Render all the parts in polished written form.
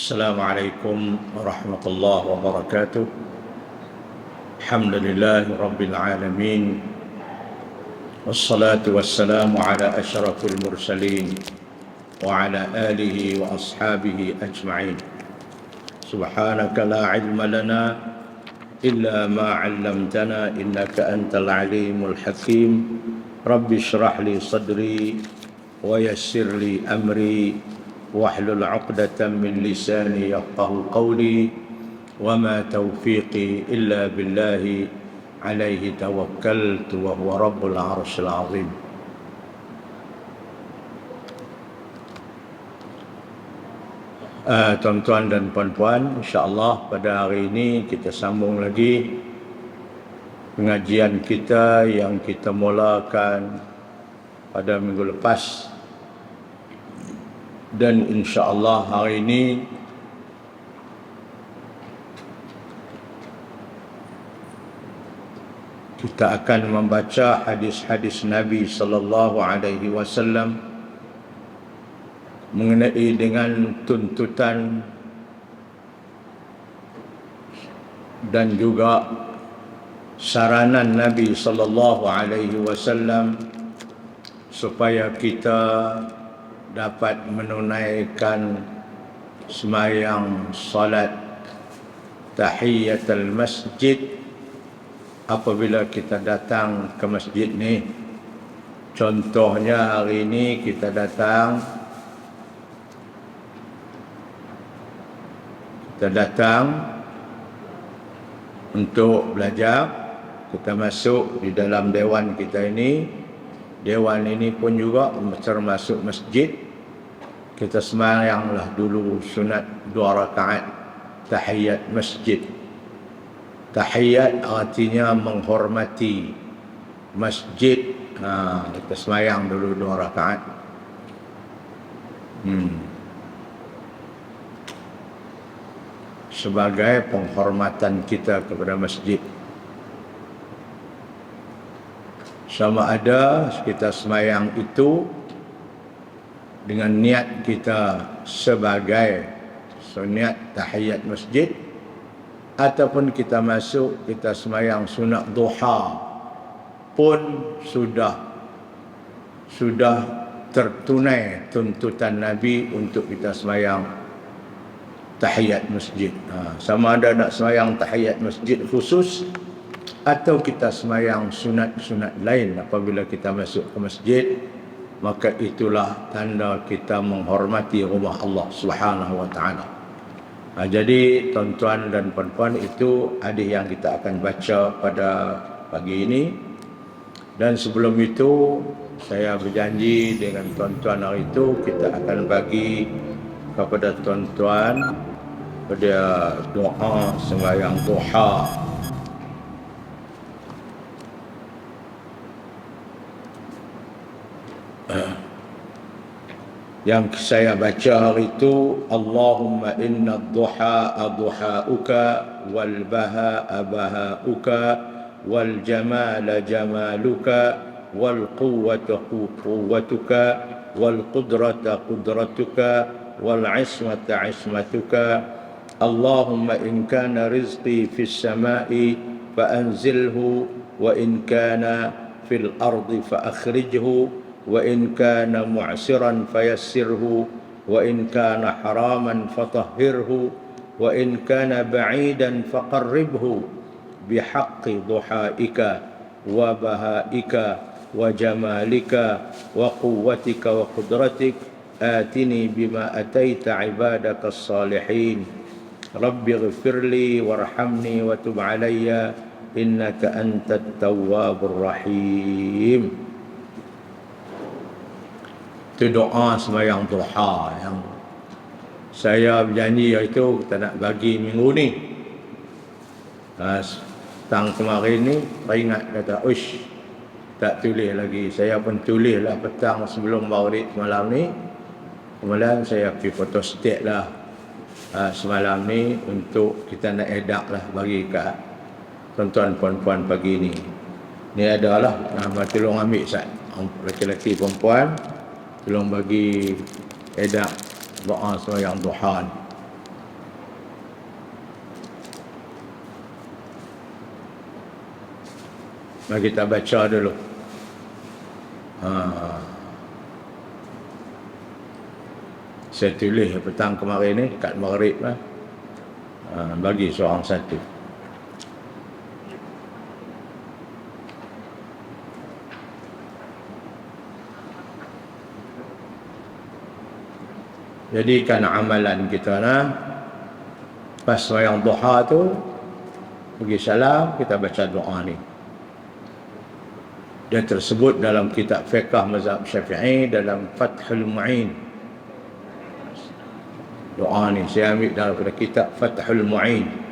السلام عليكم ورحمة الله وبركاته. الحمد لله رب العالمين، والصلاة والسلام على أشرف المرسلين وعلى آله وأصحابه أجمعين. سبحانك لا علم لنا إلا ما علمتنا إنك أنت العليم الحكيم. رب اشرح لي صدري ويسر لي أمري واحلل عقدة من لساني يفقه قولي وما توفيقي إلا بالله عليه توكلت وهو رب العرش العظيم. Tuan-tuan dan puan-puan, insya-Allah pada hari ini kita sambung lagi pengajian kita yang kita mulakan pada minggu lepas. Dan insya-Allah hari ini kita akan membaca hadis-hadis Nabi sallallahu alaihi wasallam mengenai dengan tuntutan dan juga saranan Nabi sallallahu alaihi wasallam supaya kita dapat menunaikan sembahyang salat tahiyatul masjid apabila kita datang ke masjid ni. Contohnya hari ini kita datang untuk belajar. Kita masuk di dalam dewan kita ini. Dewan ini pun juga termasuk masjid. Kita sembahyanglah dulu sunat 2 rakaat tahiyat masjid. Tahiyat artinya menghormati masjid. Kita sembahyang dulu 2 rakaat. Sebagai penghormatan kita kepada masjid. Sama ada kita sembahyang itu dengan niat kita sebagai niat tahiyat masjid, ataupun kita masuk kita sembahyang sunat duha pun sudah tertunai tuntutan Nabi untuk kita sembahyang tahiyat masjid. Sama ada nak sembahyang tahiyat masjid khusus atau kita sembahyang sunat-sunat lain apabila kita masuk ke masjid, maka itulah tanda kita menghormati rumah Allah Subhanahu wa taala. Jadi tuan-tuan dan puan-puan, itu hadis yang kita akan baca pada pagi ini. Dan sebelum itu saya berjanji dengan tuan-tuan hari itu kita akan bagi kepada tuan-tuan pada doa sembahyang duha. Yang saya baca hari itu, Allahumma inna ad-duha duhauka wal baha'a bahauka wal jamala jamaluka wal quwwata quwwatuka wal qudrata qudratuka wal ismata ismatuka. Allahumma in kana rizqi fis sama'i fa anzilhu wa in kana fil ardi fa akhrijhu wa in kana mu'siran fayassirhu wa in kana haraman fatahhirhu wa in kana ba'idan faqarribhu bihaqqi duhaika wa bahaika wa jamalika wa quwwatika wa qudratik atini bima ataita ibadaka as-salihin rabbi ighfirli warhamni wa tub alayya innaka antat tawwabur rahim. Itu doa sembahyang duha yang saya berjanji itu kita nak bagi minggu ni. Tang kemarin ni teringat kata, uish, tak tulis lagi. Saya pun tulislah petang sebelum maghrib malam ni. Kemudian saya pergi photostat lah semalam ni untuk kita nak edak lah bagi kat tuan-tuan puan-puan pagi ni. Ni adalah tolong ambil Ustaz, lelaki perempuan, tolong bagi edak doa sembahyang duha. Mari kita baca dulu. Saya tulis petang kemarin ni dekat Maghrib lah. Bagi seorang satu. Jadikan amalan kita pas sembahyang duha tu bagi salam kita baca doa ni. Dia tersebut dalam kitab fiqh mazhab Syafi'i dalam Fathul Mu'in. Doa ni saya ambil daripada kitab Fathul Mu'in.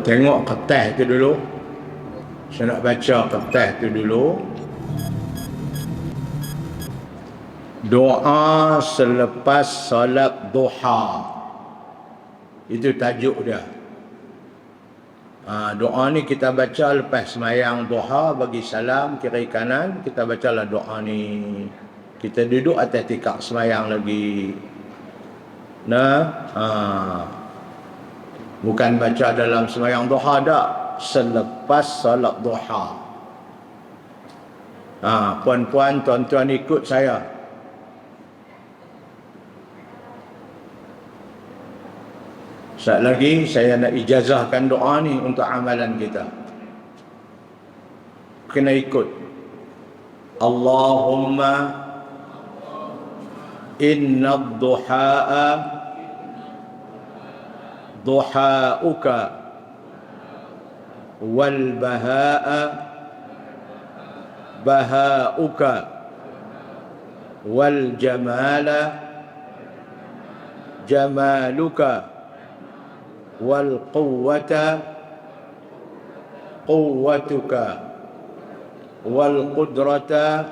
Tengok kertas tu dulu. Saya nak baca kertas tu dulu. Doa selepas salat duha. Itu tajuk dia. Doa ni kita baca lepas sembahyang duha bagi salam kiri kanan. Kita bacalah doa ni. Kita duduk atas tikar sembahyang lagi. Bukan baca dalam sembahyang duha dak, selepas salat duha. Puan-puan, tuan-tuan ikut saya. Sekejap lagi saya nak ijazahkan doa ni untuk amalan kita. Kena ikut. Allahumma inna ad-duhaa duhauka wal bahaa bahauka wal jamala jamaluka wal quwwata quwwatuka wal qudrata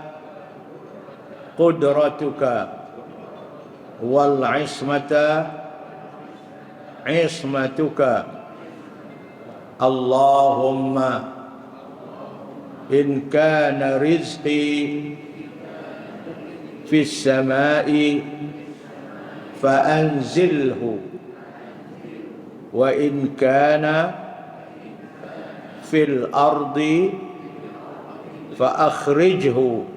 qudratuka wal ismata ismatuka. Allahumma in kana rizqi fis samai fa anzilhu wa in kana fil ardi fa akhrijhu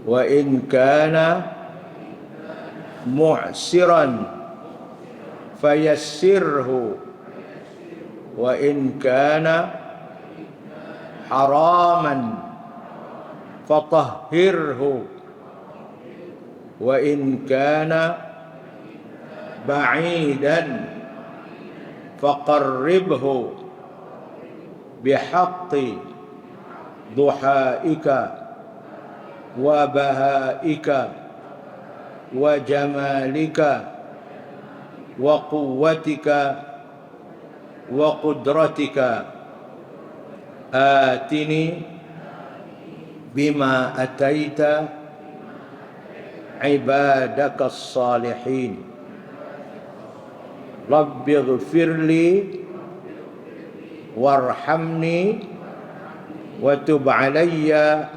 wa in kana mu'siran fayassirhu wa in kana haraman fatahhirhu wa in kana ba'idan faqarribhu bihaqqi duhaika wa bahaika wa jamalika wa quwwatika wa qudratika atini bima ataita ibadaka as-salihin rabbi ighfirli warhamni wa tub alayya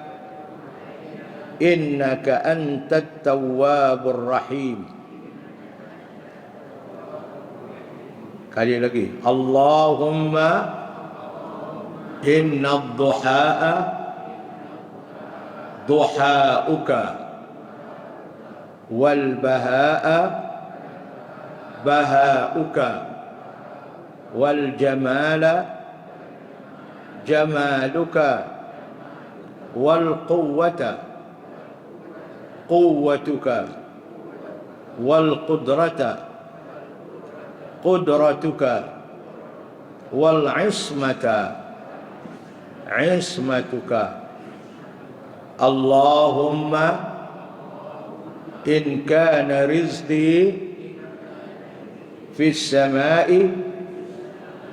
innaka antat tawwabur rahim. Kali lagi. Allahumma inna ad-duhaa duhauka wal bahaa bahauka wal jamala jamaluka wal quwwata quwwatuka wal qudrata qudratuka wal ismata ismatuka. Allahumma in kana rizqi fis samai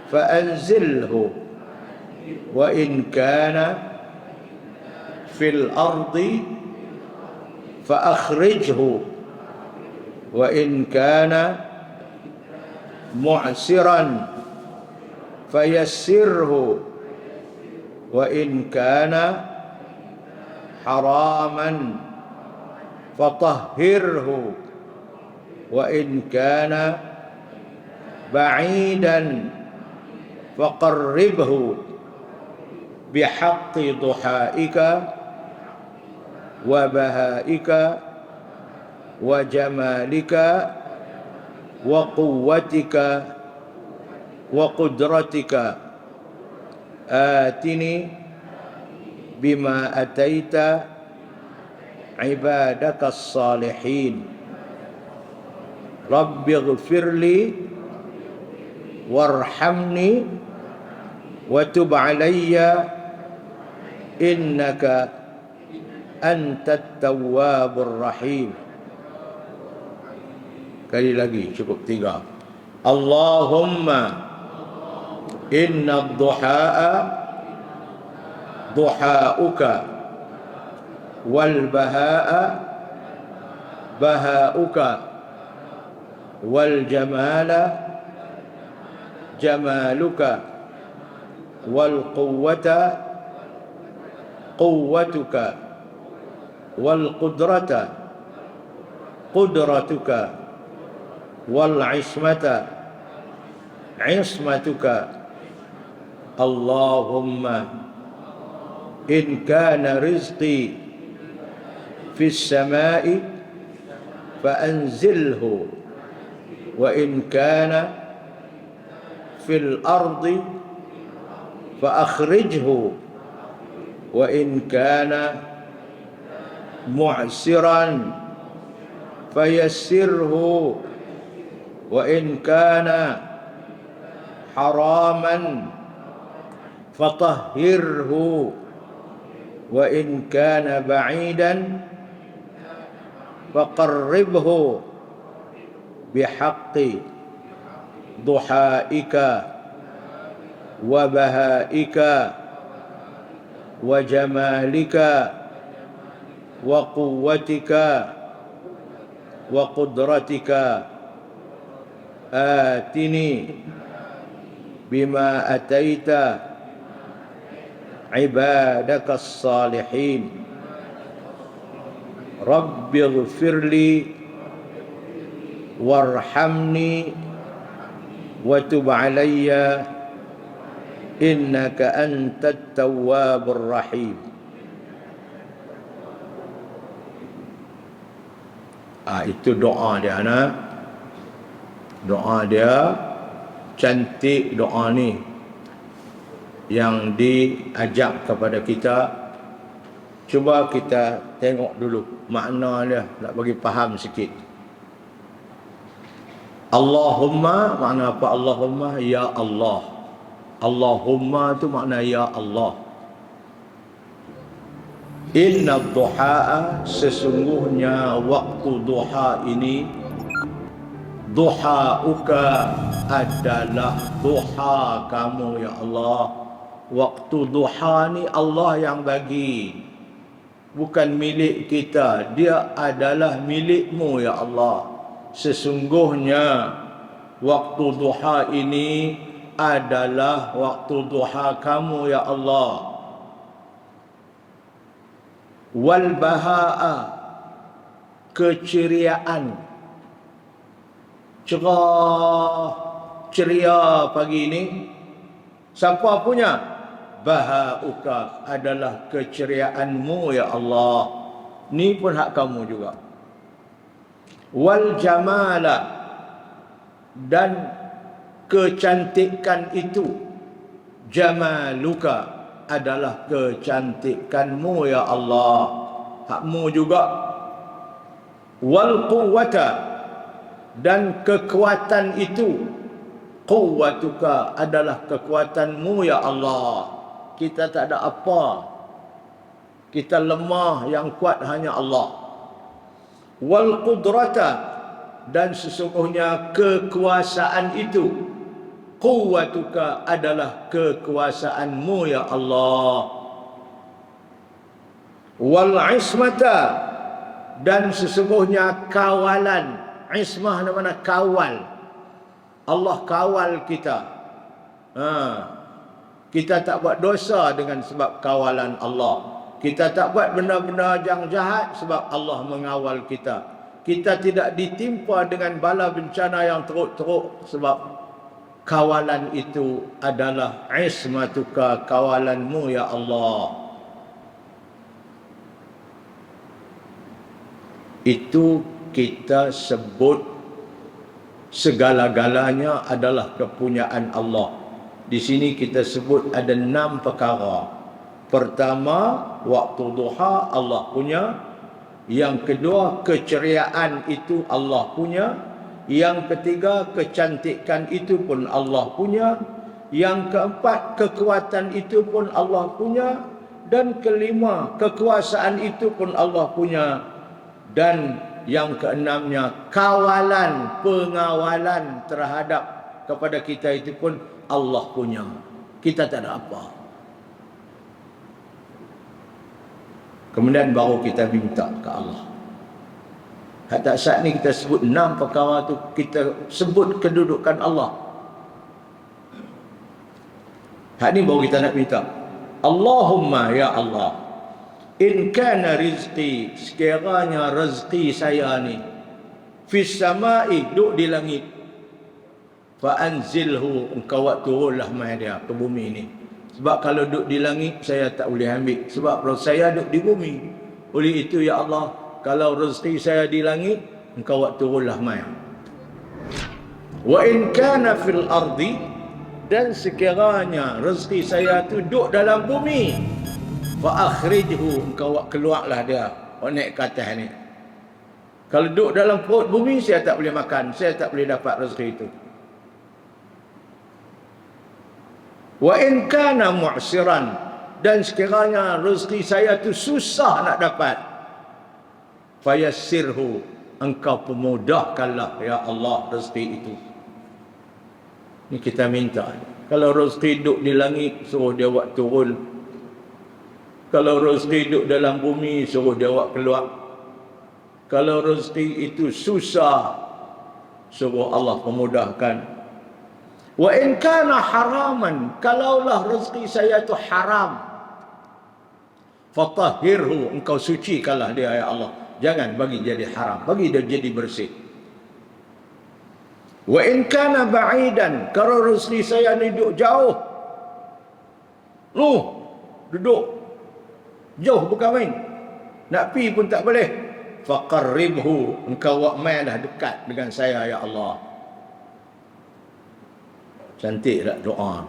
fa'anzilhu wa in kana fil ardi fa'akhrijhu wa in kana mu'siran fayassirhu wa in kana haraman fatahhirhu wa in kana ba'idan faqarribhu bihaqqi duhaika wa bahaika wa jamalika wa quwwatika wa qudratika. Atini bima ataita ibadaka salihin. Rabbi ghfirli warhamni wa tub alayya innaka antat tawwabur rahim. Kali lagi, cukup 3. Allahumma inna duhaa duhauka wal bahaa bahauka wal jamala jamaluka wal quwwata quwwatuka wal qudrata qudratuka wal ismata ismatuka. Allahumma in kana rizqi fis samai fa'anzilhu wa in kana fil ardi fa'akhrijhu wa in kana mu'siran fayassirhu wa in kana haraman fatahhirhu wa in kana ba'idan faqarribhu bihaqqi duhaika wa bahaika wa jamalika wa quwwatika wa qudratika. Atini bima ataita ibadaka salihin. Rabbi ghfirli warhamni wa tub alayya innaka antat tawwabur rahim. Itu doa dia, anak. Doa dia cantik, doa ni yang diajak kepada kita. Cuba kita tengok dulu makna dia, nak bagi faham sikit. Allahumma makna apa? Allahumma ya Allah. Allahumma tu makna ya Allah. Inna duhaa, sesungguhnya waktu duha ini, duhauka adalah duha kamu ya Allah. Waktu duha ni Allah yang bagi, bukan milik kita. Dia adalah milikmu ya Allah. Sesungguhnya waktu duha ini adalah waktu duha kamu ya Allah. Wal bahaa, keceriaan, cerah, ceria pagi ini. Siapa punya? Bahauka, adalah keceriaanmu ya Allah. Ni pun hak kamu juga. Wal jamala, dan kecantikan itu. Jamaluka, adalah kecantikanmu ya Allah. Hakmu juga. Wal quwwata, dan kekuatan itu. Quwwatuka, adalah kekuatanmu ya Allah. kita tak ada apa. Kita lemah, yang kuat hanya Allah. Wal qudrata, dan sesungguhnya kekuasaan itu, quwwatuka adalah kekuasaanmu ya Allah. Wal ismata, dan sesungguhnya kawalan. Ismah mana kawal. Allah kawal kita. Kita tak buat dosa dengan sebab kawalan Allah. Kita tak buat benda-benda yang jahat sebab Allah mengawal kita. Kita tidak ditimpa dengan bala bencana yang teruk-teruk sebab kawalan itu adalah ismatuka, kawalanmu ya Allah. Itu kita sebut segala-galanya adalah kepunyaan Allah. Di sini kita sebut ada 6 perkara. Pertama, waktu duha Allah punya. Yang kedua, keceriaan itu Allah punya. Yang ketiga, kecantikan itu pun Allah punya. Yang keempat, kekuatan itu pun Allah punya. Dan kelima, kekuasaan itu pun Allah punya. Dan yang keenamnya, kawalan, pengawalan terhadap kepada kita itu pun Allah punya. Kita tak ada apa. Kemudian baru kita minta ke Allah. Hatta saat ni kita sebut 6 perkara tu, kita sebut kedudukan Allah. Hak ni baru kita nak minta. Allahumma ya Allah, in kana rizqi, sekiranya rezeki saya ni, fis samai, duk di langit, fa anzilhu, engkau turunlah mai dia ke bumi ni. Sebab kalau duduk di langit saya tak boleh ambil, sebab saya duduk di bumi. Oleh itu ya Allah, kalau rezeki saya di langit, engkau turunlah mai. Wa in kana fil ardi, dan sekiranya rezeki saya tu duduk dalam bumi, fa akhrijhu, engkau keluarlah dia, naik ke atas ni. Kalau duduk dalam perut bumi saya tak boleh makan, saya tak boleh dapat rezeki itu. Wa in kana mu'siran, dan sekiranya rezeki saya tu susah nak dapat, fayassirhu, engkau pemudahkanlah ya Allah rezeki itu. Ni kita minta. Kalau rezeki duduk di langit, suruh dia buat turun. Kalau rezeki duduk dalam bumi, suruh dia buat keluar. Kalau rezeki itu susah, suruh Allah pemudahkan. Wa in kana haraman, kalaulah rezeki saya itu haram, fatahhirhu, engkau sucikanlah dia ya Allah. Jangan bagi jadi haram, bagi dia jadi bersih. Wa in kana ba'idan, kalau rezeki saya ni duduk jauh, duduk jauh bukan main, nak pi pun tak boleh, faqarribhu, engkau buat mainlah dekat dengan saya ya Allah. Cantik tak doa?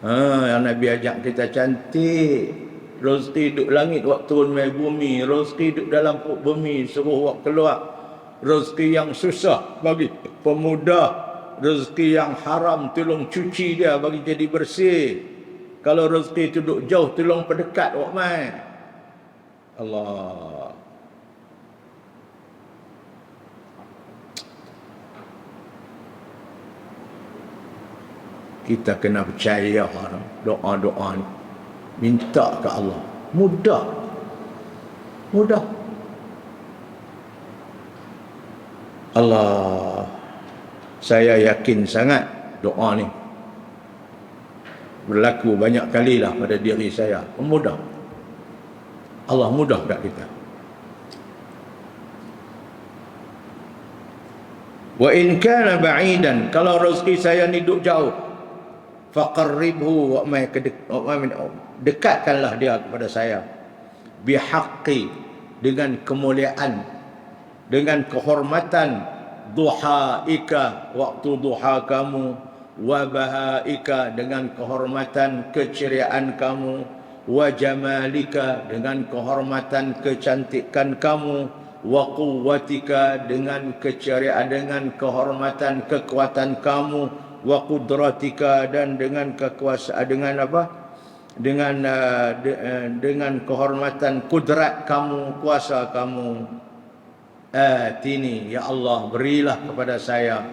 Yang Nabi ajak kita cantik. Rezeki duduk langit, waktu turun mai bumi. Rezeki duduk dalam perut bumi, suruh waktu keluar. Rezeki yang susah bagi pemudah. Rezeki yang haram, tolong cuci dia bagi jadi bersih. Kalau rezeki itu duduk jauh, tolong perdekat waktu mai. Allah. Kita kena percaya doa-doa ni. Minta ke Allah. Mudah. Mudah. Allah. Saya yakin sangat doa ni berlaku banyak kalilah pada diri saya. Mudah. Allah mudah kat kita. Wa in kana ba'idan, kalau rezeki saya ni duduk jauh, faqarribhu, dekatkanlah dia kepada saya, bihaqqi, dengan kemuliaan, dengan kehormatan, duhaika, waktu duha kamu, wa bahaika, dengan kehormatan keceriaan kamu, wa jamalika, dengan kehormatan kecantikan kamu, wa quwwatika, dengan keceriaan, dengan kehormatan kekuatan kamu, wa qudratika, dan dengan kekuasaan, dengan apa? dengan kehormatan kudrat kamu, kuasa kamu. Atini, ya Allah, berilah kepada saya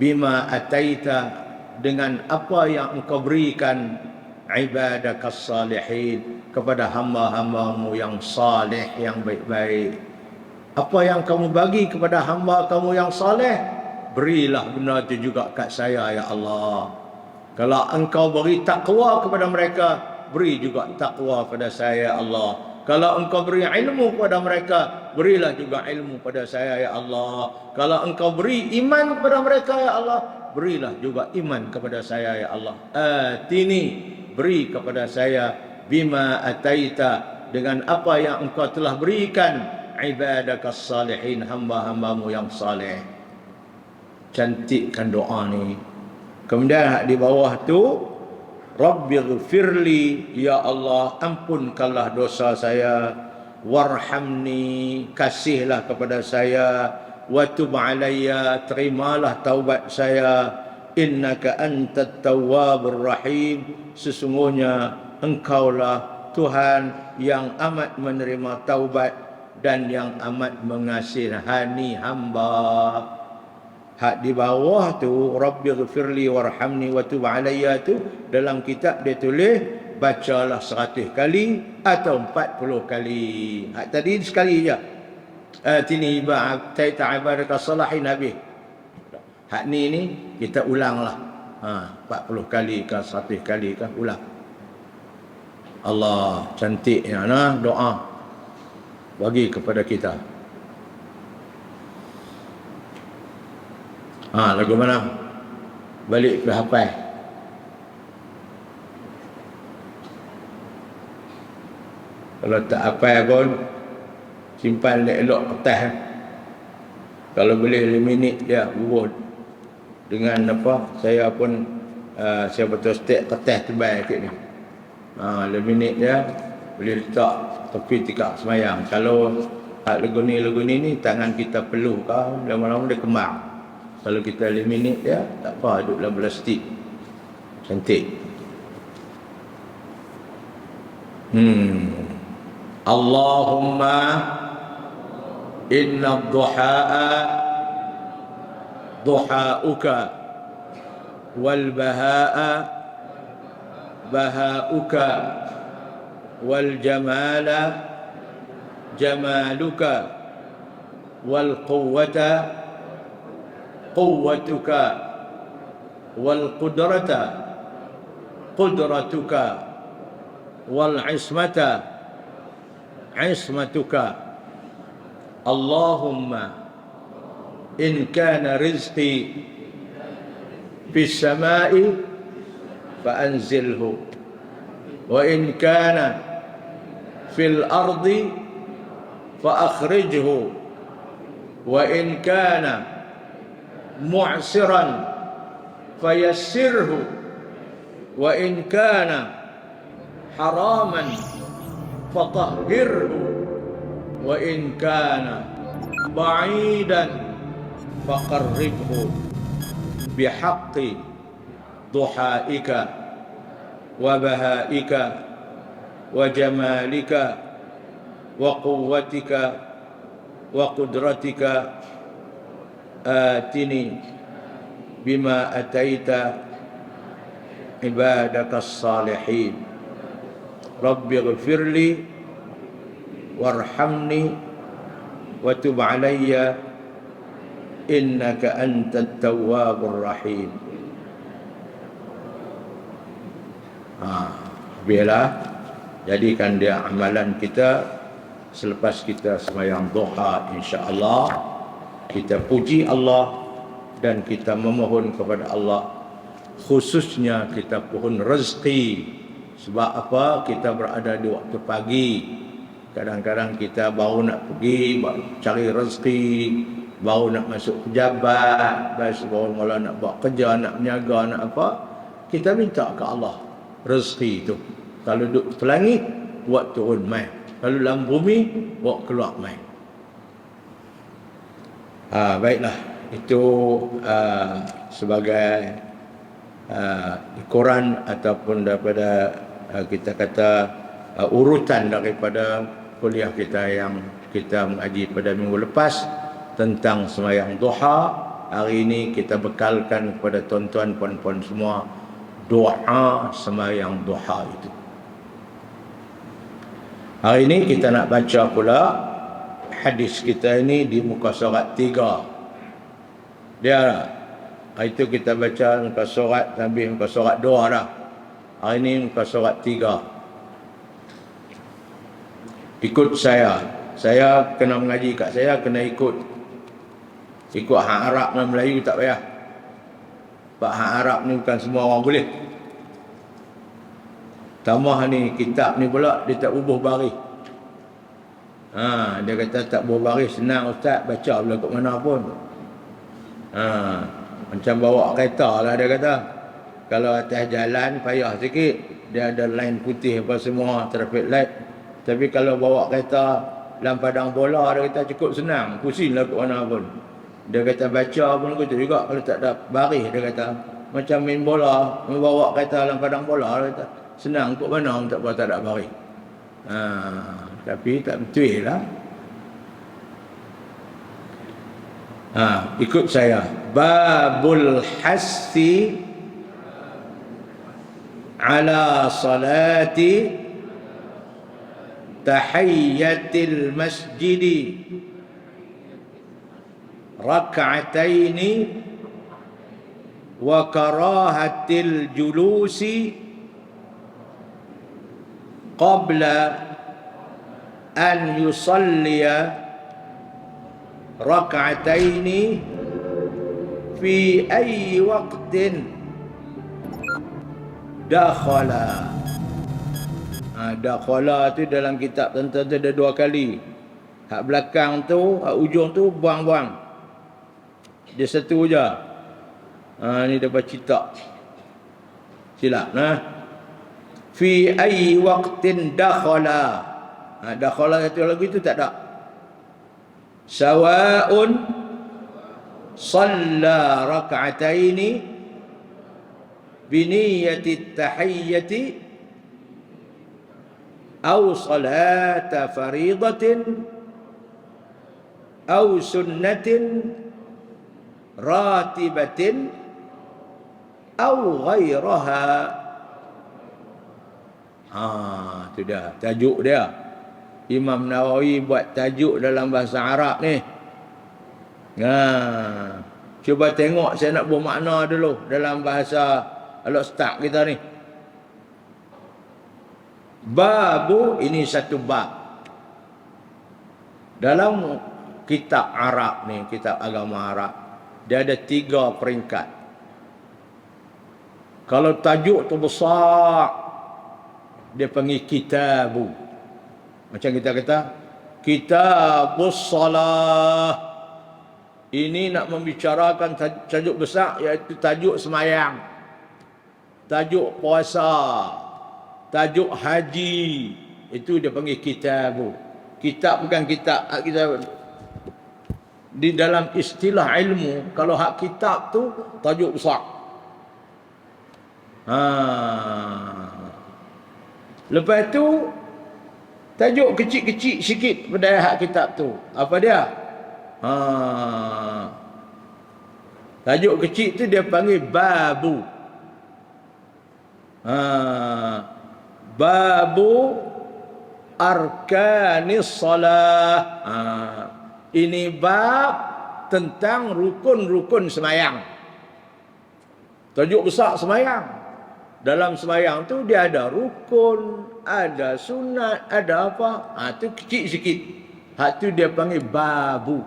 bima ataita, dengan apa yang engkau berikan, ibadakas salihin, kepada hamba-hambamu yang saleh, yang baik-baik. Apa yang kamu bagi kepada hamba kamu yang saleh, berilah benda itu juga kat saya, ya Allah. Kalau engkau beri takwa kepada mereka, beri juga takwa kepada saya, ya Allah. Kalau engkau beri ilmu kepada mereka, berilah juga ilmu kepada saya, ya Allah. Kalau engkau beri iman kepada mereka, ya Allah, berilah juga iman kepada saya, ya Allah. Atini, beri kepada saya bima ataita, dengan apa yang engkau telah berikan, ibadakas salihin, hamba-hambamu yang saleh. Cantikkan doa ni. Kemudian di bawah tu, Rabbighfirli, ya Allah, ampunkanlah dosa saya, warhamni, kasihlah kepada saya, wa tub alayya, terimalah taubat saya, innaka antat tawwabur rahim, sesungguhnya engkaulah Tuhan yang amat menerima taubat dan yang amat mengasihani hamba. Hak di bawah tu, Rabbighfirli warhamni wa tub alayya, tu dalam kitab dia tulis bacalah 100 kali atau 40 kali. Hak tadi sekali je. Tini taita ibadakas salihin habis. Hak ni kita ulanglah. 40 kali ke 100 kali ke ulang. Allah cantiknya doa bagi kepada kita. Lagu mana? Balik ke hafal. Kalau tak hafal pun, simpan elok kertas. Kalau boleh 5 minit dia urut. Dengan apa, saya pun saya betul setiap kertas tebal sikit ni. 5 minit dia boleh letak tepi tikar semayang. Kalau lagu ni tangan kita peluh kau, lama-lama dia kembang. Kalau kita 5 minit dia tak apa, duduk dalam plastik. Cantik. Allahumma inna duha'a duha'uka wal baha'a baha'uka wal jamala jamaluka wal quwwata quwwatuka wal qudrata qudratuka wal ismata ismatuka. Allahumma in kana rizqi fis samai fa anzilhu, wa in kana fil ardi fa akhrijhu, wa in kana mu'siran fayassirhu, wa in kana haraman fatahhirhu, wa in kana ba'idan faqarribhu bihaqqi duhaika wa bahaika wa jamalika wa quwwatika wa qudratika. Atini bima ataita ibadakas salihin. Rabbighfirli warhamni wa tub alayya innaka antat tawwabur rahim. Biarlah jadikan dia amalan kita selepas kita sembahyang duha, insya-Allah. Kita puji Allah dan kita memohon kepada Allah, khususnya kita pohon rezeki. Sebab apa? Kita berada di waktu pagi. Kadang-kadang kita baru nak pergi cari rezeki, baru nak masuk pejabat, baru mula nak buat kerja, nak berniaga, nak apa. Kita minta ke Allah rezeki itu. Kalau duduk di langit, buat turun mai. Kalau dalam bumi, buat keluar mai. Baiklah, itu sebagai ukuran ataupun daripada kita kata urutan daripada kuliah kita yang kita mengaji pada minggu lepas tentang sembahyang duha. Hari ini kita bekalkan kepada tuan-tuan puan-puan semua doa sembahyang duha itu. Hari ini kita nak baca pula hadis kita ini di muka surat 3. Dia hari itu kita baca muka surat sampai muka surat 2 dah. Hari ini muka surat 3. Ikut saya. Saya kena mengaji kat saya, kena ikut hak Arab dan Melayu tak payah. Sebab hak Arab ni bukan semua orang boleh. Tambah ni kitab ni pula dia tak bubuh baris. Dia kata tak bubuh baris senang ustaz, baca bila kat mana pun. Macam bawa kereta lah dia kata. Kalau atas jalan payah sikit, dia ada line putih apa semua, traffic light. Tapi kalau bawa kereta dalam padang bola, dia kata cukup senang, pusinglah kat mana pun. Dia kata baca pun begitu juga kalau tak ada baris. Dia kata macam main bola, membawa kereta dalam padang bola, dia kata senang kat mana tak ada baris. Tapi tak betul lah. Ikut saya. Babul hassi ala salati tahiyyatil masjidi rak'ataini wa karahatil julusi qabla an yusalliya rak'ataini fi ayyi waqtin dakhala. Dakhala tu dalam kitab tentu ada 2 kali. Hak belakang tu, hak ujung tu buang-buang. Dia satu je. Ni dapat cetak. Silap nah. Fi ayyi waqtin dakhala. Dakhala satu lagi tu tak ada. Sawa'un shalla rak'ataini bi niyyati tahiyyati أو صلاة فريضة أو سنة راتبة أو غيرها. Itu dah tajuk dia. Imam Nawawi buat tajuk dalam bahasa Arab ni. Cuba tengok, saya nak bermakna dulu dalam bahasa Al-Ustaz kita ni. Babu ini satu bab. Dalam kitab Arab ni, kitab agama Arab, dia ada 3 peringkat. Kalau tajuk tu besar, dia panggil kitabu. Macam kita kata kitabus salah. Ini nak membicarakan tajuk besar, iaitu tajuk semayang, tajuk puasa, tajuk haji. Itu dia panggil kitabu. Kitab bukan kitab, kita di dalam istilah ilmu, kalau hak kitab tu tajuk besar. Lepas tu tajuk kecil-kecil sikit pada hak kitab tu. Apa dia? Tajuk kecil tu dia panggil babu. Babu arkanis salah. Ini bab tentang rukun-rukun semayang. Tajuk besar semayang. Dalam semayang tu dia ada rukun, ada sunat, ada apa. Tu kecil sikit. Hak tu dia panggil babu.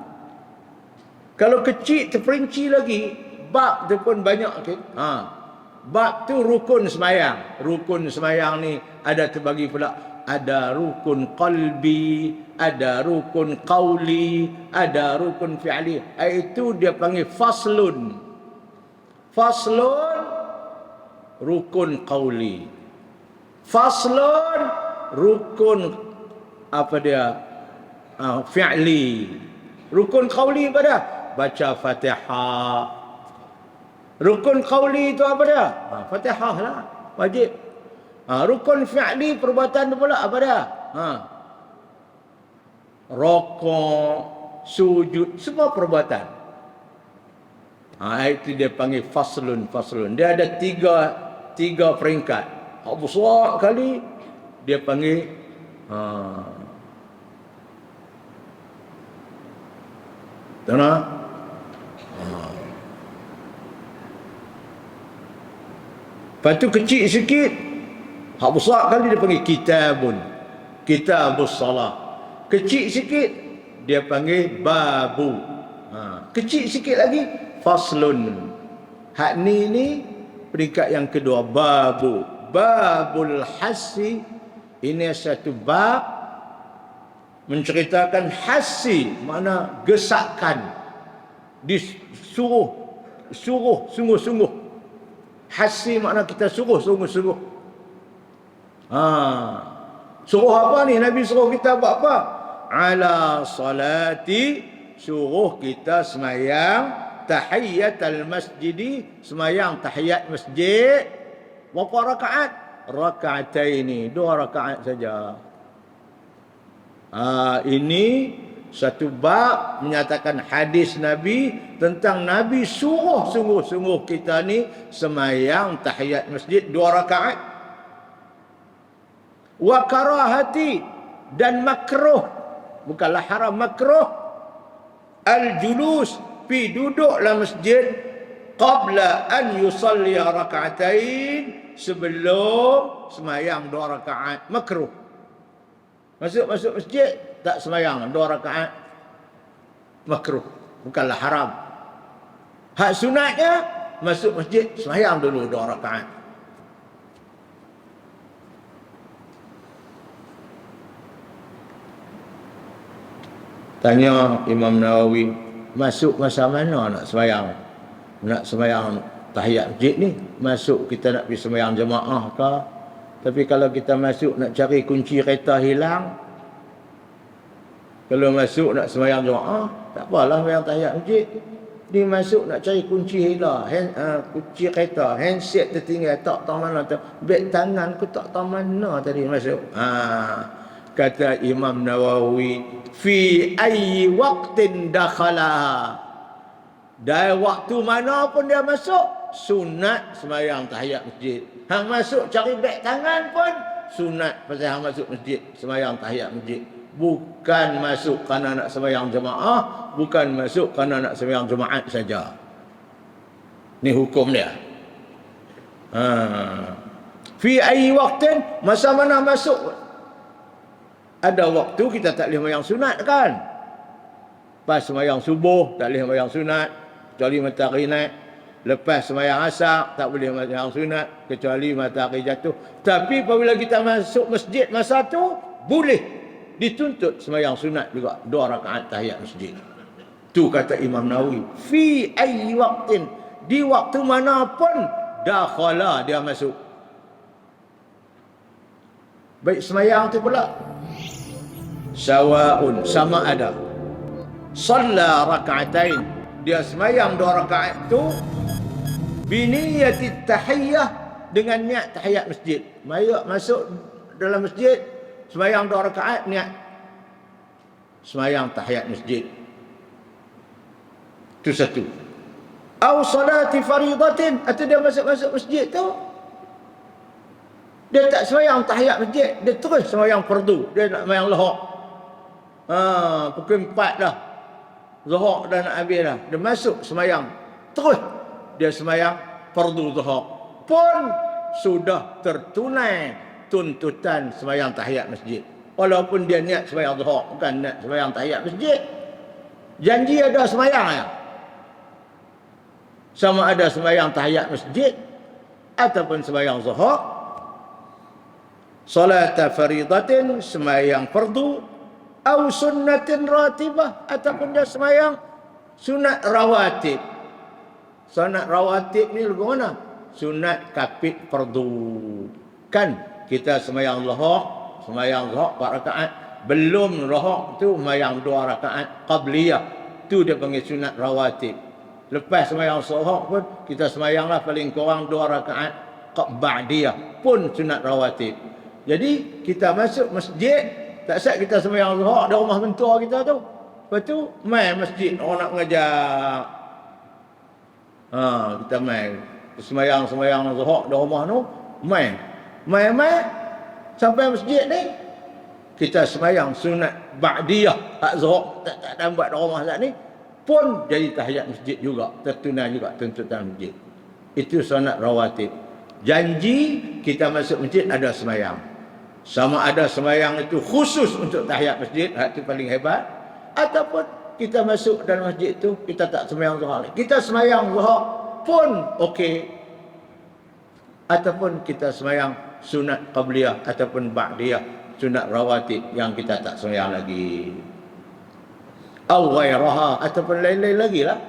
Kalau kecil terperinci lagi, bab tu pun banyak sikit. Bab tu rukun semayang. Rukun semayang ni ada terbagi pula. Ada rukun qalbi, ada rukun qawli, ada rukun fi'li. Itu dia panggil faslun. Faslun rukun qawli. Faslun rukun apa dia? Fi'li. Rukun qawli apa dia? Baca Fatihah. Rukun qawli itu apa dia? Fatihah lah, wajib. Rukun fi'li perbuatan tu pula apa dia? Rokok, sujud, semua perbuatan. Itu dia panggil faslun. Dia ada tiga peringkat. Besar kali dia panggil Tengok. Lepas tu kecil sikit, hak besar kali dia panggil kitabus salah. Kecil sikit dia panggil babu. Kecil sikit lagi faslun. Hak ni peringkat yang kedua, babul hassi. Ini satu bab menceritakan hasi, makna gesakan, disuruh sungguh-sungguh. Hasi makna kita suruh sungguh-sungguh. Suruh apa ni? Nabi suruh kita buat apa? Ala salati, suruh kita semayang tahiyatul masjid, semayang tahiyat masjid. Berapa rakaat? Raka'ataini, 2 rakaat saja. Ini satu bab menyatakan hadis Nabi tentang Nabi suruh sungguh-sungguh kita ni semayang tahiyat masjid 2 rakaat. Wa karahati, dan makruh, bukanlah haram, makruh al-julus, pi duduk dalam masjid qabla an yusalli raka'atain, sebelum semayang 2 rakaat, makruh. Masuk masjid tak semayang 2 rakaat, makruh, bukanlah haram. Hak sunatnya masuk masjid semayang dulu 2 rakaat. Tanya Imam Nawawi, masuk masa mana nak semayang? Nak semayang tahiyat masjid ni, masuk kita nak pergi semayang jemaah ke? Tapi kalau kita masuk nak cari kunci kereta hilang, kalau masuk nak semayang jemaah, tak apalah semayang tahiyat masjid. Ni masuk nak cari kunci hilang, kunci kereta, handset tertinggal, tak tahu mana tu, beg tangan ku tak tahu mana tadi masuk. Kata Imam Nawawi, fi ayyi waqtin dakhalaha, dari waktu mana pun dia masuk, sunat semayang tahiyat masjid. Hang masuk cari beg tangan pun sunat, pasal hang masuk masjid semayang tahiyat masjid. Bukan masuk kerana nak semayang jemaah, bukan masuk kerana nak semayang Jumaat saja. Ni hukum dia. Fi ayyi waqtin, masa mana masuk. Ada waktu kita tak boleh semayang sunat kan? Pas semayang subuh tak boleh semayang sunat kecuali matahari naik. Lepas semayang asar tak boleh semayang sunat kecuali matahari jatuh. Tapi apabila kita masuk masjid masa tu, boleh dituntut semayang sunat juga 2 rakaat tahiyat masjid. Tu kata Imam Nawawi, fi ayyi waqtin, di waktu mana pun dakhala dia masuk. Baik semayang tu pula sawaun, sama ada, shalla raka'atain, dia semayang 2 rakaat tu biniyati tahiyyah, dengan niat tahiyat masjid. Masuk dalam masjid semayang 2 rakaat, niat semayang tahiyat masjid. Itu satu. Au salati faridatin, atau dia masuk masjid tu dia tak semayang tahiyat masjid, dia terus semayang fardu, dia nak semayang lahar. Pukul 4 dah, zuhur dah nak habis dah, dia masuk semayang, terus dia semayang fardu zuhur, pun sudah tertunai tuntutan semayang tahiyat masjid. Walaupun dia niat semayang zuhur, bukan niat semayang tahiyat masjid. Janji ada semayang ya, sama ada semayang tahiyat masjid ataupun semayang zuhur. Salata faridatin, semayang fardu, au sunnatin ratibah, ataupun dia semayang sunat rawatib. Sunat rawatib ni lagu mana? Sunat kapit fardu. Kan kita semayang zuhur 4 rakaat, belum zuhur tu semayang 2 rakaat qabliyah, tu dia panggil sunat rawatib. Lepas semayang zuhur pun kita semayanglah paling kurang 2 rakaat ba'diyah pun sunat rawatib. Jadi kita masuk masjid, tak sat kita sembahyang zuhur di rumah mentua kita tu. Lepas tu mai masjid orang nak ngajak. Kita mai sembahyang zuhur di rumah tu, mai sampai masjid ni kita sembahyang sunat ba'diyah hak zuhur tak buat di rumah saat ni pun jadi tahiyat masjid juga, tertunai juga tuntutan masjid. Itu sunat rawatib. Janji kita masuk masjid ada sembahyang. Sama ada sembahyang itu khusus untuk tahiyat masjid, hak itu paling hebat, ataupun kita masuk dalam masjid itu kita tak sembahyang zuhur. Kita sembahyang zuhur pun okey. Ataupun kita sembahyang sunat qabliyah ataupun ba'diyah, sunat rawatib yang kita tak sembahyang lagi. Au ghairaha ataupun lain-lain lagi lah.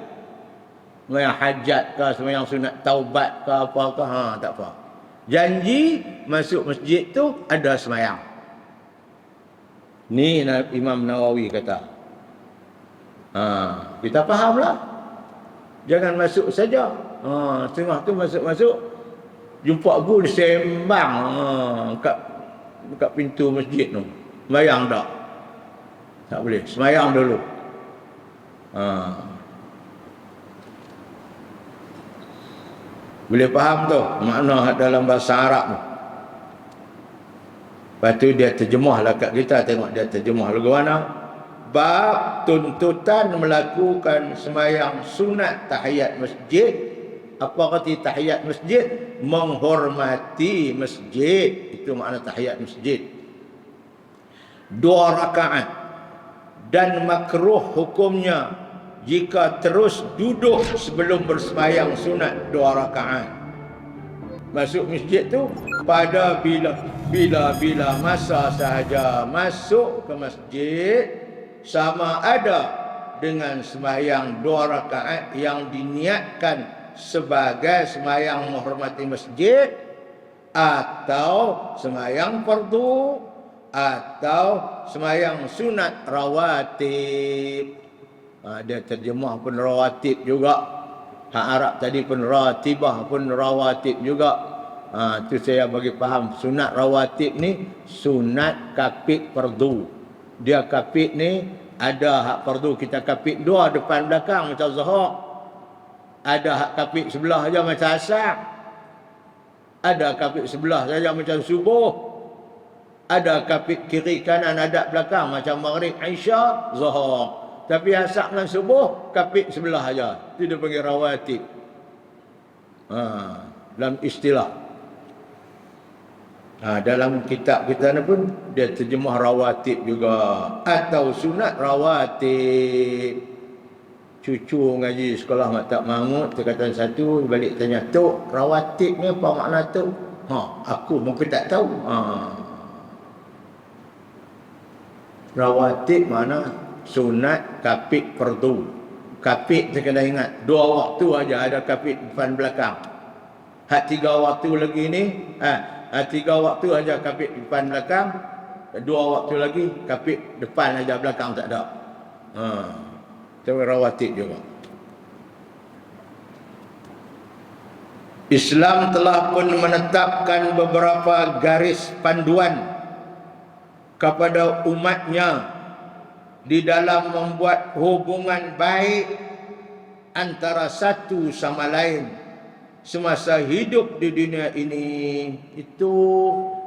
Sembahyang hajat ke, sembahyang sunat taubat ke apa ke, tak apa. Janji masuk masjid tu ada sembahyang. Ni Imam Nawawi kata. Kita fahamlah. Jangan masuk saja. Setengah tu masuk jumpa guru sembang kat pintu masjid tu. Sembahyang tak? Tak boleh. Sembahyang dulu. Boleh faham tu makna dalam bahasa Arab tu. Lepas tu dia terjemahlah kat kita, tengok dia terjemah lagu mana. Bab tuntutan melakukan sembahyang sunat tahiyat masjid. Apa kata tahiyat masjid? Menghormati masjid. Itu makna tahiyat masjid. 2 rakaat. Dan makruh hukumnya jika terus duduk sebelum bersembahyang sunat 2 rakaat. Masuk masjid tu pada bila masa sahaja masuk ke masjid, sama ada dengan sembahyang 2 rakaat yang diniatkan sebagai sembahyang menghormati masjid, atau sembahyang fardu, atau sembahyang sunat rawatib. Dia terjemah pun rawatib juga. Hak Arab tadi pun ratibah pun rawatib juga. Tu saya bagi faham. Sunat rawatib ni sunat kapit fardu. Dia kapit ni ada hak fardu kita kapit 2 depan belakang macam zuhur. Ada hak kapit sebelah aja macam asar. Ada kapit sebelah saja macam subuh. Ada kapit kiri kanan hadap belakang macam maghrib, isya, zuhur. Tapi asar dengan subuh kapit sebelah aja. Itu dia panggil rawatib. Dalam istilah. Dalam kitab kita ni pun dia terjemah rawatib juga, atau sunat rawatib. Cucu ngaji sekolah Maktab Mahmud, tingkatan 1, balik tanya, "Tok, rawatib ni apa makna tu?" Aku mungkin tak tahu. Rawatib mana sunat kapit fardu. Kapit saya kena ingat 2 waktu aja ada kapit depan belakang. Hak 3 waktu lagi ni 3 waktu aja kapit depan belakang, 2 waktu lagi kapit depan aja, belakang tak ada. Itu rawatib juga. Islam telah pun menetapkan beberapa garis panduan kepada umatnya di dalam membuat hubungan baik antara satu sama lain semasa hidup di dunia ini. Itu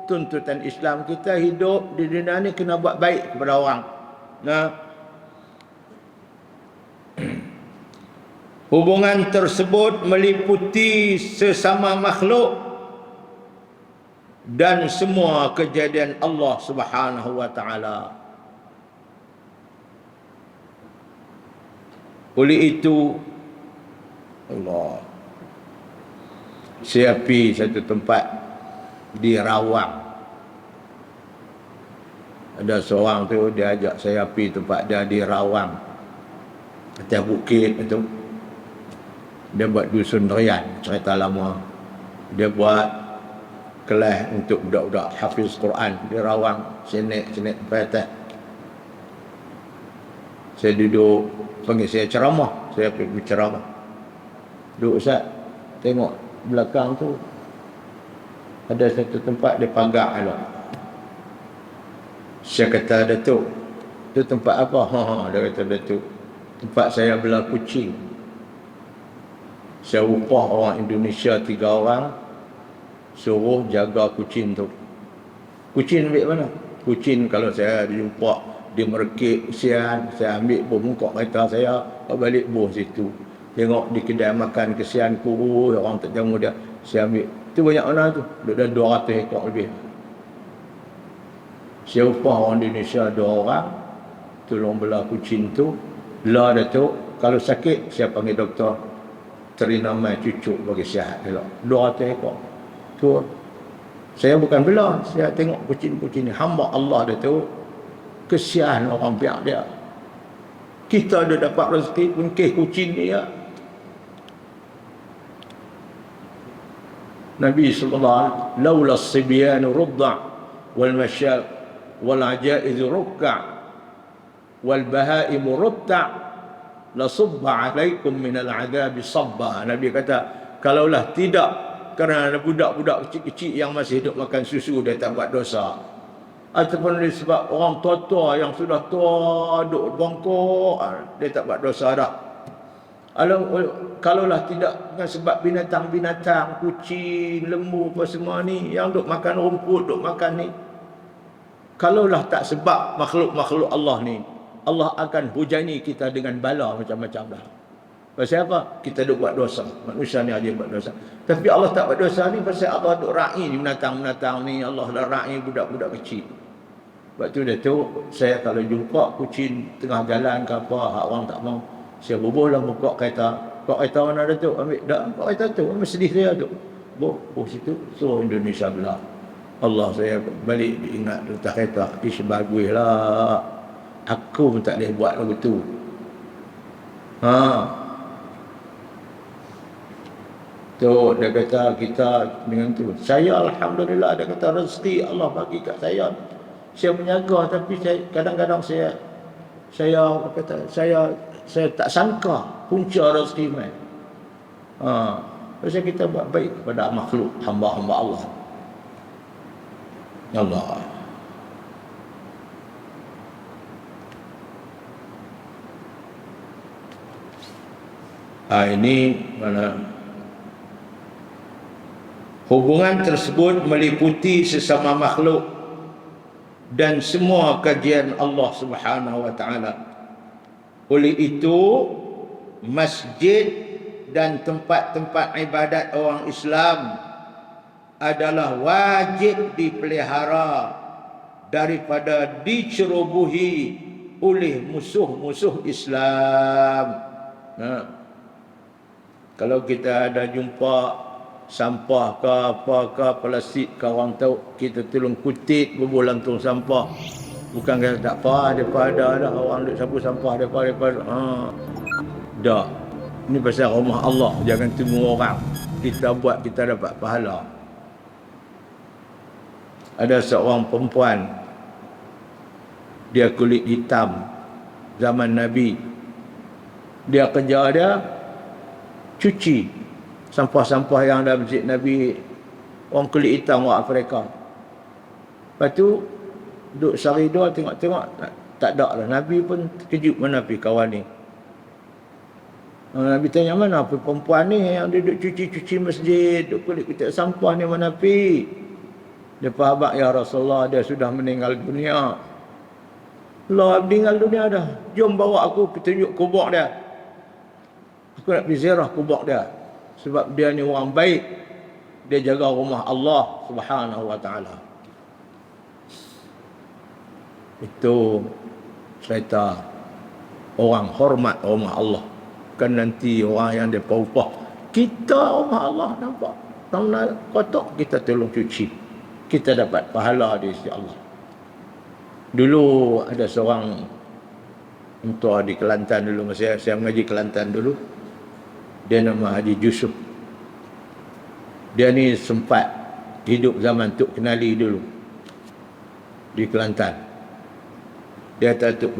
tuntutan Islam kita, hidup di dunia ini kena buat baik kepada orang. Hubungan tersebut meliputi sesama makhluk dan semua kejadian Allah Subhanahu wa taala. Oleh itu Allah, saya pergi satu tempat di Rawang. Ada seorang tu dia ajak saya pergi tempat dia di Rawang, atas bukit itu. Dia buat dusun Rian, cerita lama. Dia buat kelas untuk budak-budak hafiz Quran di Rawang. Saya naik sampai atas. Saya duduk, panggil saya ceramah. Saya pergi ceramah. Duduk Ustaz, tengok belakang tu Ada satu tempat dia pagar elok. Saya kata, Datuk, itu tempat apa? Dia kata, Datuk, tempat saya belah kucing. Saya upah orang Indonesia 3 orang, suruh jaga kucing tu. Kucing ambil mana? Kucing kalau saya jumpa dia merekik kesian, saya ambil buka kereta saya, balik buh situ. Tengok di kedai makan kesian kurus, orang tak jamu dia, saya ambil. Itu banyak mana tu? Dah 200 ekor lebih. Saya upah orang Indonesia 2 orang, tolong belah kucing tu. Lah Datuk, kalau sakit saya panggil doktor, terina mai cucuk bagi sihat elok. 200 ekor. Tu saya bukan belah, saya tengok kucing-kucing ni. Hamba Allah Datuk, kesian orang pihak dia. Kita dah dapat rezeki pun kes kucing ni ya. Nabi sallallahu alaihi wasallam, laula as-sibyan rudda wal masyal wal ajaiz ruk'a wal bahaim rutta la subba alaikum min al-'adab sabba. Nabi kata, kalaulah tidak kerana budak-budak kecil-kecil yang masih hidup makan susu dia tak buat dosa, ataupun disebab orang tua-tua yang sudah tua duduk bongkok dia tak buat dosa dah. Kalaulah tidak dengan sebab binatang-binatang, kucing, lembu apa semua ni yang duk makan rumput, duk makan ni, kalaulah tak sebab makhluk-makhluk Allah ni, Allah akan hujani kita dengan bala macam-macam dah. Pasal apa? Kita duk buat dosa. Manusia ni aja buat dosa. Tapi Allah tak buat dosa ni pasal Allah duk ra'i ni binatang-binatang ni, Allah dah ra'i budak-budak kecil. Sebab tu Datuk, saya kalau jumpa kucing tengah jalan ke apa, hak orang tak mau, saya bubuhlah buka kereta. Kau kereta mana Datuk? Ambil dah, kau kereta tu, ambil sedih saya tu. Buh situ, suruh Indonesia belah. Allah, saya balik ingat letak kereta. Ish, baguslah. Aku pun tak boleh buat lagu tu. Tu dia kata kita dengan tu. Saya alhamdulillah, dia kata rezeki Allah bagi kat saya. Saya menjaga, tapi saya kadang-kadang saya tak sangka punca rezeki mai. Pasal kita buat baik kepada makhluk hamba-hamba Allah. Allah. Ini mana hubungan tersebut meliputi sesama makhluk dan semua kajian Allah Subhanahu wa taala. Oleh itu, masjid dan tempat-tempat ibadat orang Islam adalah wajib dipelihara daripada dicerobohi oleh musuh-musuh Islam. Kalau kita ada jumpa sampah ke apa ke plastik ke, orang tahu, kita tolong kutip bubuh lantung sampah. Bukan kata tak apa, depa ada dah orang duk sapu sampah depa. Dah. Ini pasal rumah Allah, jangan tunggu orang. Kita buat, kita dapat pahala. Ada seorang perempuan, dia kulit hitam zaman Nabi. Dia kerja dia cuci sampah-sampah yang ada masjid Nabi, orang kulit hitam orang Afrika. Lepas tu duduk sehari dua tengok-tengok tak ada lah. Nabi pun terkejut, mana pergi kawan ni. Nabi tanya, mana perempuan ni yang duduk cuci-cuci masjid, duduk kulit kulit sampah ni, mana pergi? Dia faham, ya Rasulullah, dia sudah meninggal dunia. Allah meninggal dunia dah. Jom bawa aku pergi tunjuk kubur dia. Aku nak pergi ziarah kubur dia. Sebab dia ni orang baik. Dia jaga rumah Allah Subhanahu wa ta'ala. Itu cerita orang hormat rumah Allah. Kan nanti orang yang dia upah, kita rumah Allah nampak tanah kotor, kita tolong cuci, kita dapat pahala di sisi Allah. Dulu ada seorang mentua di Kelantan dulu, masa saya mengaji Kelantan dulu, dia nama Haji Yusuf. Dia ni sempat hidup zaman Tok Kenali dulu di Kelantan. Dia tak Tok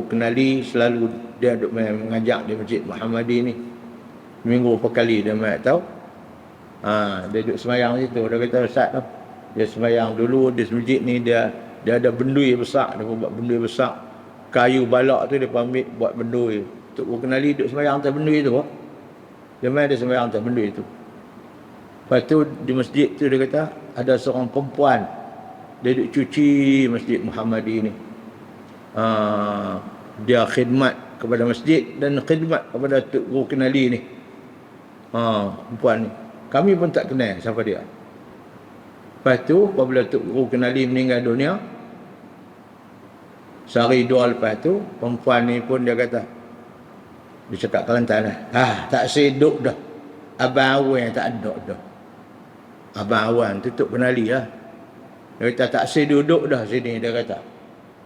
Kenali selalu dia duk mengajak di Masjid Muhammadi ni. Minggu berapa kali dia mai tahu. Dia duduk semayang situ. Dia kata ustaz tu, dia semayang dulu di masjid ni, dia ada bendui besar, dia buat bendui besar. Kayu balak tu dia ambil buat bendui. Tok Guru Kenali duduk semayang atas bendui tu. Dia main dia semayang atas bendui tu. Lepas tu di masjid tu dia kata ada seorang perempuan, dia duduk cuci Masjid Muhammadi ni. Dia khidmat kepada masjid dan khidmat kepada Tok Guru Kenali ni. Perempuan ni kami pun tak kenal siapa dia. Lepas tu apabila Tok Guru Kenali meninggal dunia, sehari dua lepas tu, perempuan ni pun dia kata, dia cakap Kelantan lah, tak seduk dah, abang awal tak ada dah. Abang awal tu Tok Kenali lah. Dia kata tak seduduk dah sini, dia kata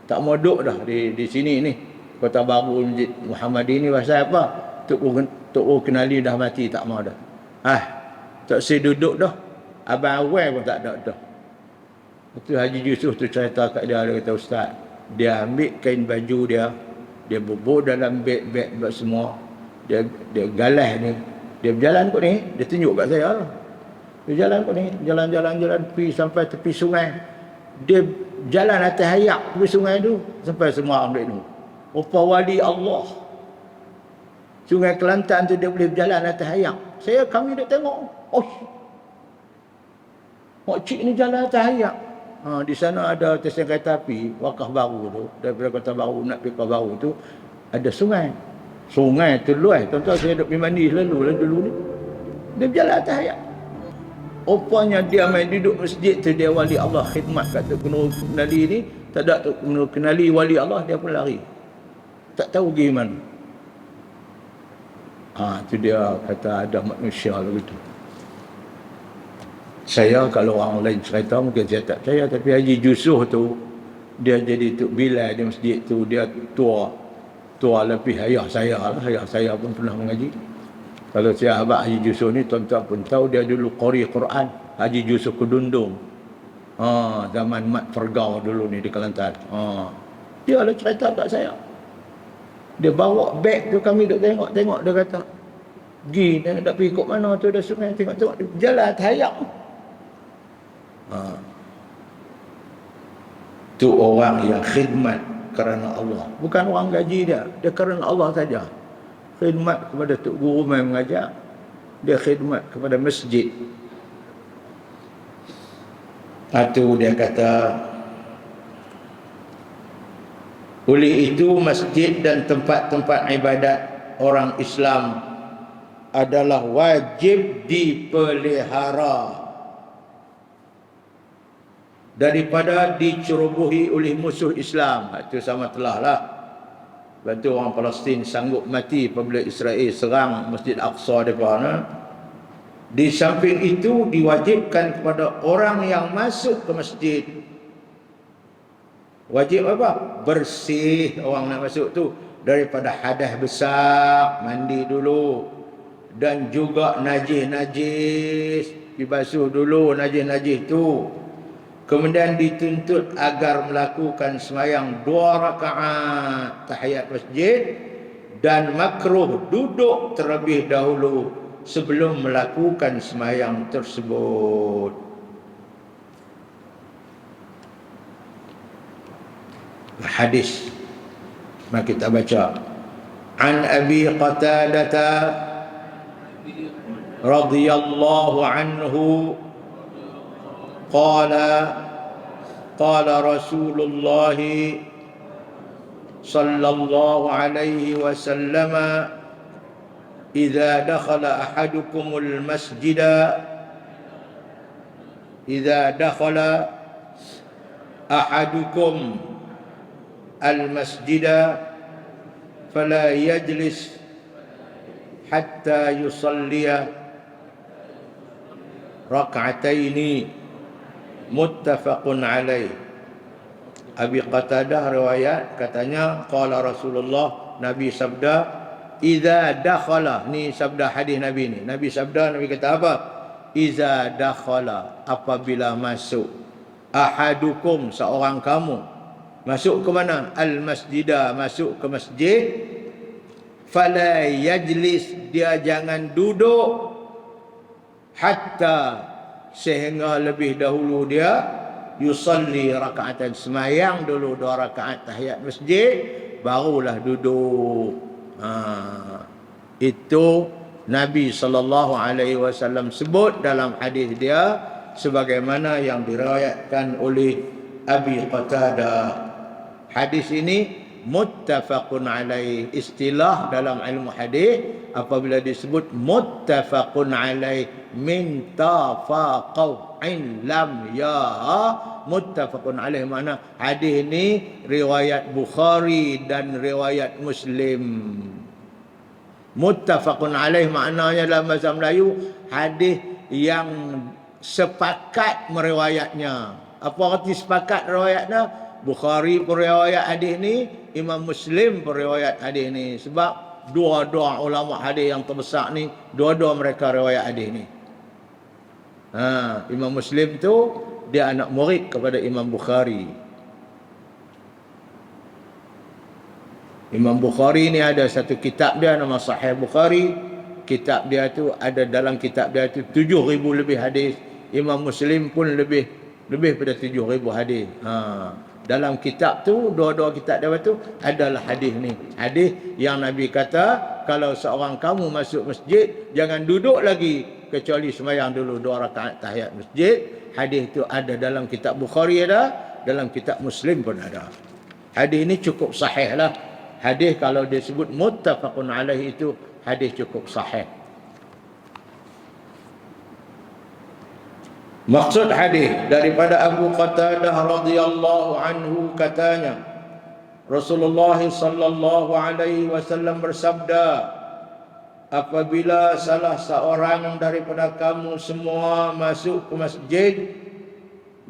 tak mau duduk dah di sini ni, Kota Baru Masjid Muhammadi ni. Pasal apa? Tok Guru Kenali dah mati, tak mau dah. Tak seduduk dah, abang awal pun tak ada dah. Itu Haji Yusuf tu cerita kat dia kata ustaz, dia ambil kain baju dia bubur dalam beg semua, dia galas ni, dia berjalan kot ni, dia tunjuk kat saya lah. Dia jalan kot ni, jalan pergi sampai tepi sungai. Dia jalan atas ayak tepi sungai tu sampai semua ambil tu. Rupa wali Allah. Sungai Kelantan tu dia boleh berjalan atas ayak. Kami duk tengok. Makcik ni jalan atas ayak. Di sana ada stesen kereta api Wakaf Baru tu, daripada Kota Baru nak pergi Kota Baru tu ada sungai. Sungai tu luas. Tuan-tuan, saya duk pergi mandi selalu lah dulu ni. Dia berjalan atas ayak. Rupanya dia main duduk masjid tu, dia wali Allah, khidmat kat Tok Guru Kenali ni. Tak ada Tok Guru Kenali wali Allah, dia pun lari. Tak tahu pergi mana. Tu dia kata ada manusia begitu. Saya kalau orang lain cerita mungkin saya tak percaya, tapi Haji Yusuf tu dia jadi Tok Bilal di masjid tu, dia tua lebih ayah saya lah. Ayah saya pun pernah mengaji. Kalau sahabat Haji Yusuf ni tuan-tuan pun tahu, dia dulu qari Quran, Haji Yusuf Kedundung. Zaman Mat Fergau dulu ni di Kelantan. Dia ada cerita kat saya. Dia bawa beg tu, kami duk tengok, dia kata, "Gi nak pergi kok mana tu, ada sungai, tengok jalan tayak." Tu orang yang khidmat kerana Allah. Bukan orang gaji dia kerana Allah saja. Khidmat kepada Tok Guru main mengajar, dia khidmat kepada masjid. Itu dia kata, oleh itu masjid dan tempat-tempat ibadat orang Islam adalah wajib dipelihara daripada dicerobohi oleh musuh Islam. Itu sama telah lah. Lepas tu orang Palestin sanggup mati apabila Israel serang Masjid Aqsa mereka. Di samping itu diwajibkan kepada orang yang masuk ke masjid, wajib apa? Bersih orang nak masuk tu daripada hadas besar, mandi dulu, dan juga najis-najis, dibasuh dulu najis-najis tu. Kemudian dituntut agar melakukan sembahyang 2 rakaat tahiyat masjid, dan makruh duduk terlebih dahulu sebelum melakukan sembahyang tersebut. Hadis mari kita baca. An Abi Qatadah radhiyallahu anhu qala Rasulullah sallallahu alaihi wasallam, idza dakhala ahadukumul masjida ahadukum al-masjida fala yajlis hatta yusalliya rak'ataini, muttafaqun alaih. Abi Qatadah riwayat, katanya qala Rasulullah, Nabi sabda, idza dakhala, ni sabda hadis Nabi ni. Nabi sabda, Nabi kata apa? Idza dakhala, apabila masuk, ahadukum, seorang kamu, masuk ke mana? Al-masjidah, masuk ke masjid. Fala yajlis, dia jangan duduk. hatta sehingga lebih dahulu dia yusalli rakaatan, semayang dulu 2 rakaat tahiyat masjid, barulah duduk. Itu Nabi SAW sebut dalam hadis dia sebagaimana yang diriwayatkan oleh Abi Qatadah. Hadis ini muttafaqun alaih. Istilah dalam ilmu hadis apabila disebut muttafaqun alaih min tafaqau in lam ya, muttafaqun alaih makna hadis ini riwayat Bukhari dan riwayat Muslim. Muttafaqun alaih maknanya dalam bahasa Melayu hadis yang sepakat meriwayatnya. Apa arti sepakat riwayatnya? Bukhari pun riwayat hadis ni, Imam Muslim pun riwayat hadis ni. Sebab dua-dua ulama hadis yang terbesar ni, dua-dua mereka riwayat hadis ni. Imam Muslim tu dia anak murid kepada Imam Bukhari. Imam Bukhari ni ada satu kitab dia nama Sahih Bukhari. Kitab dia tu ada, dalam kitab dia tu 7,000 lebih hadis. Imam Muslim pun lebih pada 7,000 hadis. Dalam kitab tu, dua-dua kitab dia tu adalah hadis ni. Hadis yang Nabi kata, kalau seorang kamu masuk masjid, jangan duduk lagi kecuali sembahyang dulu 2 rakaat tahiyat masjid. Hadis tu ada dalam kitab Bukhari, ada dalam kitab Muslim pun ada. Hadis ni cukup sahih lah. Hadis kalau disebut muttafaqun alaih itu hadis cukup sahih. Maksud hadis daripada Abu Qatadah radhiyallahu anhu, katanya Rasulullah sallallahu alaihi wasallam bersabda, apabila salah seorang daripada kamu semua masuk ke masjid,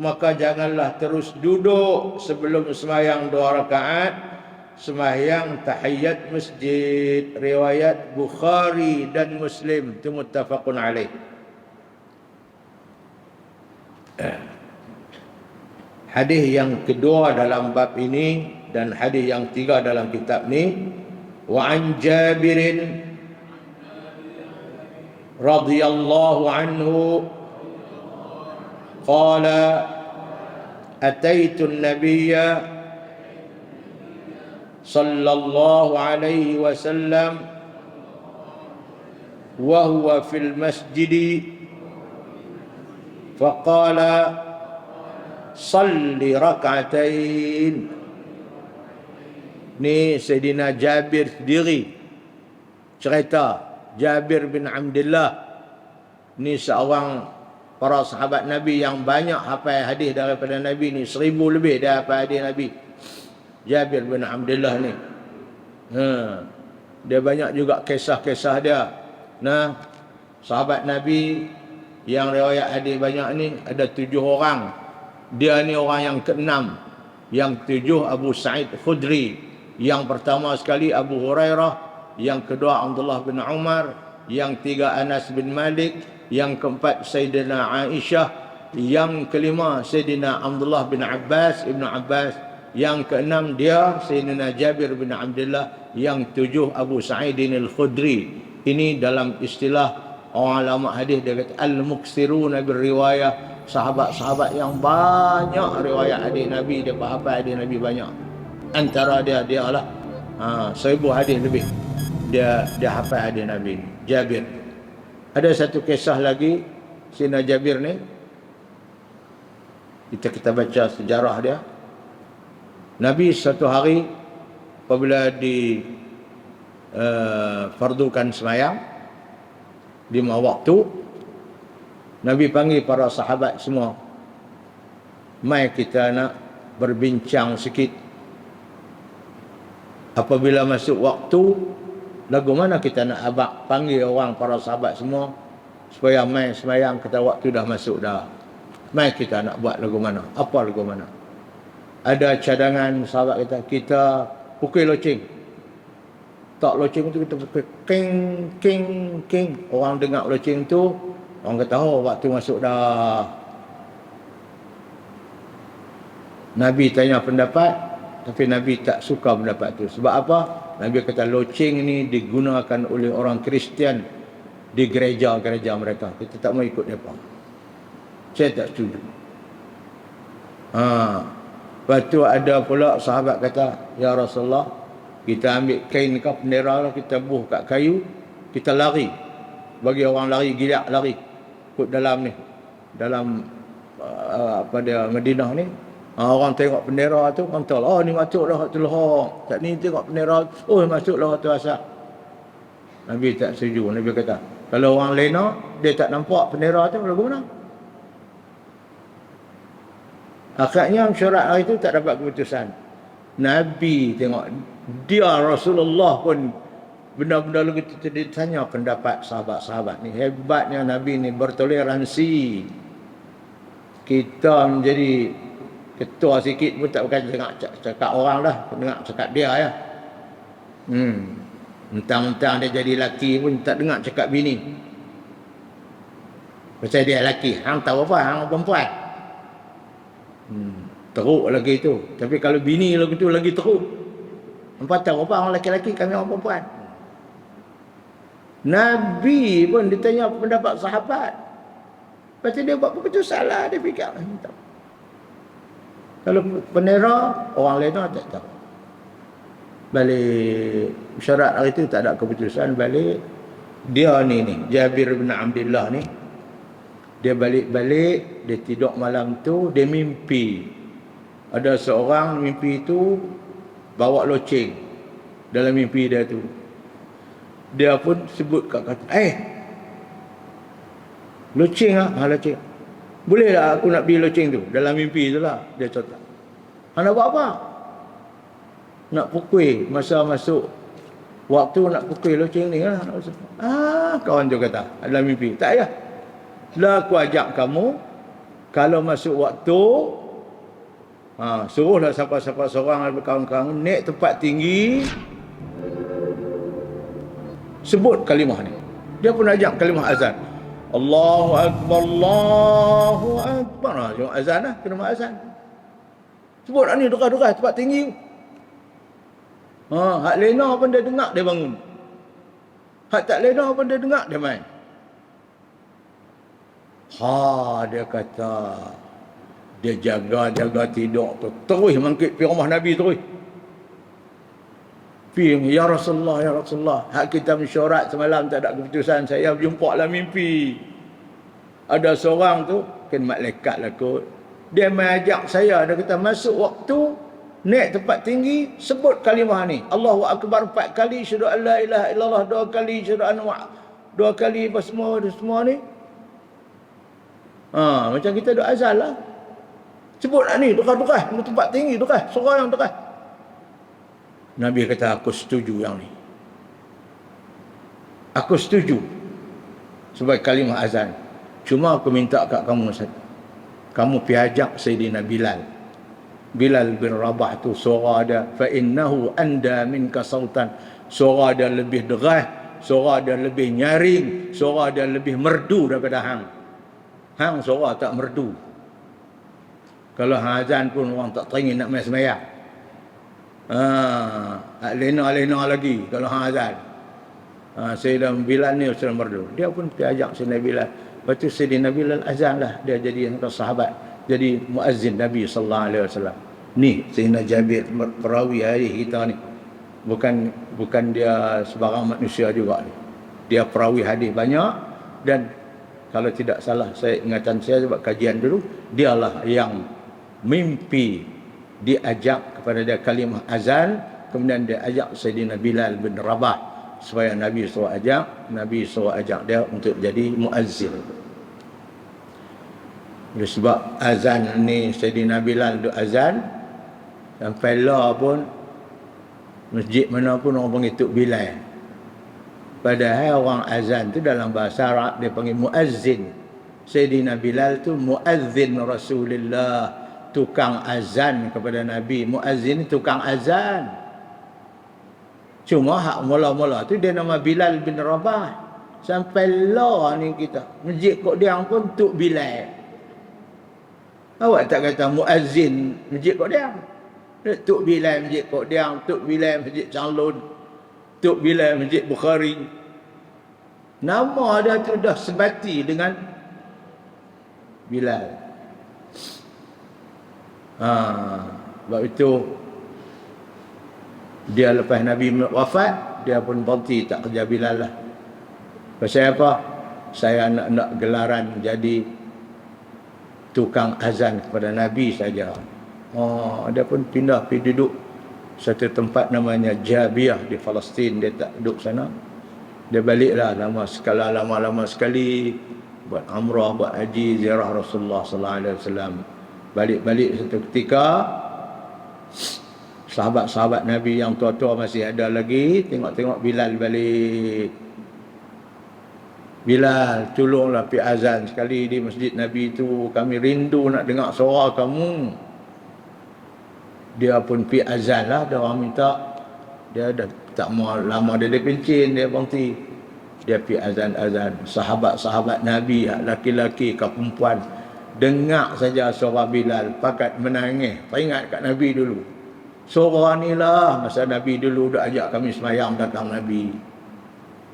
maka janganlah terus duduk sebelum sembahyang 2 rakaat, sembahyang tahiyat masjid. Riwayat Bukhari dan Muslim, itu muttafaqun alaih. Hadis yang kedua dalam bab ini dan hadis yang 3 dalam kitab ni, wa an Jabirin radhiyallahu anhu qala ataitu an-nabiyya sallallahu alaihi wasallam wa huwa fil masjid faqala salli rak'atain. Ni Sayyidina Jabir sendiri cerita. Jabir bin Abdullah ni seorang para sahabat Nabi yang banyak hafal hadis daripada Nabi ni, 1000 lebih dia hafal hadis Nabi. Jabir bin Abdullah ni. Dia banyak juga kisah-kisah dia. Nah, sahabat Nabi yang riwayat hadis banyak ni ada 7 orang. Dia ni orang yang ke-6. Yang 7 Abu Sa'id Khudri. Yang pertama sekali Abu Hurairah. Yang kedua Abdullah bin Umar. Yang 3 Anas bin Malik. Yang keempat Sayyidina Aisyah. Yang kelima Sayyidina Abdullah bin Abbas, Ibnu Abbas. Yang ke-6 dia Sayyidina Jabir bin Abdullah. Yang 7 Abu Sa'id al-Khudri. Ini dalam istilah orang ulama hadis dia kata al-muksiruna bir-riwayah, sahabat-sahabat yang banyak riwayat hadis Nabi, dia hafal hadis Nabi banyak. Antara dia lah 1000 hadis lebih dia hafal hadis Nabi. Jabir. Ada satu kisah lagi Sayyidina Jabir ni, kita baca sejarah dia. Nabi satu hari apabila fardukan sembahyang 5 waktu, Nabi panggil para sahabat semua, mai kita nak berbincang sikit. Apabila masuk waktu, lagu mana kita nak abang panggil orang para sahabat semua supaya mai sembahyang, kata waktu dah masuk dah. Mai kita nak buat lagu mana? Apa lagu mana? Ada cadangan sahabat kita pukul loceng. Tak loceng tu kita pukul king king king. Orang dengar loceng tu, orang kata oh waktu masuk dah. Nabi tanya pendapat, tapi Nabi tak suka pendapat tu. Sebab apa? Nabi kata loceng ni digunakan oleh orang Kristian di gereja-gereja mereka. Kita tak mau ikut mereka. Saya tak setuju. Lepas tu ada pula sahabat kata, ya Rasulullah, kita ambil kain kau bendera lah, kita buh kat kayu, kita lari. Bagi orang lari, gilak lari. Ikut dalam ni. Dalam apa dia, Madinah ni. Orang tengok bendera tu, orang tahu, oh ni masuk lah tu Lahore. Tak ni tengok bendera, oh masuk lah tu asap. Nabi tak setuju. Nabi kata, kalau orang lena, dia tak nampak bendera tu, lagu mana? Akhirnya mesyuarat hari itu tak dapat keputusan. Nabi tengok, dia Rasulullah pun benda-benda begitu ditanya pendapat sahabat-sahabat ni. Hebatnya Nabi ni bertoleransi. Kita menjadi ketua sikit pun tak bukan cakap orang dah, dengar cakap dia ya. Mentang-mentang dia jadi laki pun tak dengar cakap bini. Pasal dia laki, hang tahu apa, hang perempuan. Teruk lagi tu. Tapi kalau bini lagi tu lagi teruk. Hampa tahu apa, orang lelaki-lelaki, kami orang perempuan. Nabi pun ditanya pendapat sahabat. Pasal dia buat keputusan lah, dia fikir. Kalau bendera, orang lain tak tahu. Balik syarat hari itu tak ada keputusan. Balik dia ni Jabir bin Abdullah ni, dia balik-balik, dia tidur malam tu, dia mimpi. Ada seorang mimpi tu bawa loceng dalam mimpi dia tu. Dia pun sebut kat kata, loceng lah, loceng. Boleh tak aku nak beli loceng tu? Dalam mimpi tu lah, dia cakap. Nak buat apa? Nak pukul masa masuk waktu nak pukul loceng ni lah. Kawan tu kata, dalam mimpi. Tak payah. Lah aku ajak kamu, kalau masuk waktu, suruhlah siapa-siapa seorang kawan-kawan naik tempat tinggi, sebut kalimah ni. Dia pun ajak kalimah azan. Allahu Akbar, Allahu Akbar. Cuma azan lah, kena azan. Sebut ni dekat-dekat tempat tinggi. Hak lena pun dia dengar, dia bangun. Hak tak lena pun dia dengar, dia main. Dia kata, dia jaga tidur tu, terus mangkit pergi rumah Nabi terus. Pergi, ya Rasulullah, hak kita mesyuarat semalam tak ada keputusan, saya berjumpa dalam mimpi. Ada seorang tu, kan malaikat lah kot, dia mengajak saya, dia kata masuk waktu, naik tempat tinggi, sebut kalimah ni, Allahu Akbar 4 kali, syahadu an la ilaha illallah 2 kali, syahadu an 2 kali, apa semua ni. Macam kita doa azan lah. Sebut ni, dekat-dekat, tempat tinggi, dekat, suara yang dekat. Nabi kata, aku setuju yang ni. Aku setuju sebagai kalimah azan. Cuma aku minta kat kamu satu. Kamu pergi ajak Sayyidina Bilal. Bilal bin Rabah tu suara dia, fa innahu anda minka sautan. Suara dia lebih deras, suara dia lebih nyaring, suara dia lebih merdu daripada hang. Hang suara tak merdu. Kalau azan pun orang tak teringin nak main sembahyang. Lena lagi kalau azan. Sayyidina Bilal ni sudah merdu. Dia pun pergi ajak Sayyidina Bilal. Lepas tu Sayyidina Bilal azan lah. Dia jadi sahabat. Jadi muazzin Nabi sallallahu alaihi wasallam. Ni Sayyidina Jabir, perawi hadis kita ni. Bukan dia sebarang manusia juga ni. Dia perawi hadis banyak, dan kalau tidak salah ingatan saya sebab kajian dulu, dialah yang mimpi diajak kepada dia kalimah azan, kemudian dia ajak Sayyidina Bilal bin Rabah supaya Nabi suruh ajak dia untuk jadi muazzin. Sebab azan ni Sayyidina Bilal duk azan, sampai lah pun masjid mana pun orang panggil Tok Bilal. Padahal orang azan tu dalam bahasa Arab dia panggil muazzin. Sayyidina Bilal tu muazzin Rasulullah, tukang azan kepada Nabi. Muazzin tukang azan. Cuma hak mula-mula tu dia nama Bilal bin Rabah. Sampai lah ni kita, masjid Kodang pun Tok Bilal. Awak tak kata muazzin masjid Kodang. Tok Bilal masjid Kodang, Tok Bilal masjid Changlun, Tok Bilal masjid Bukhari. Nama dia tu dah sebati dengan Bilal. Sebab itu dia lepas Nabi wafat, dia pun berhenti tak kerja Bilal lah. Pasal apa? Saya nak gelaran jadi tukang azan kepada Nabi saja. Dia pun pindah pergi duduk satu tempat namanya Jabiah di Palestin. Dia tak duduk sana. Dia baliklah lama-lama sekali buat umrah, buat haji, ziarah Rasulullah sallallahu alaihi wasallam. Balik-balik satu ketika sahabat-sahabat Nabi yang tua-tua masih ada lagi, tengok-tengok Bilal balik. Bilal, tolonglah pergi azan sekali di masjid Nabi itu. Kami rindu nak dengar suara kamu. Dia pun pergi azan lah. Dia orang minta. Dia dah tak mau lama dia pencin. Dia berhenti. Dia pergi azan-azan. Sahabat-sahabat Nabi, laki-laki ke perempuan, dengar saja suara Bilal, pakat menangis. Teringat kat Nabi dulu. Suara ni lah masa Nabi dulu dah ajak kami semayang belakang Nabi.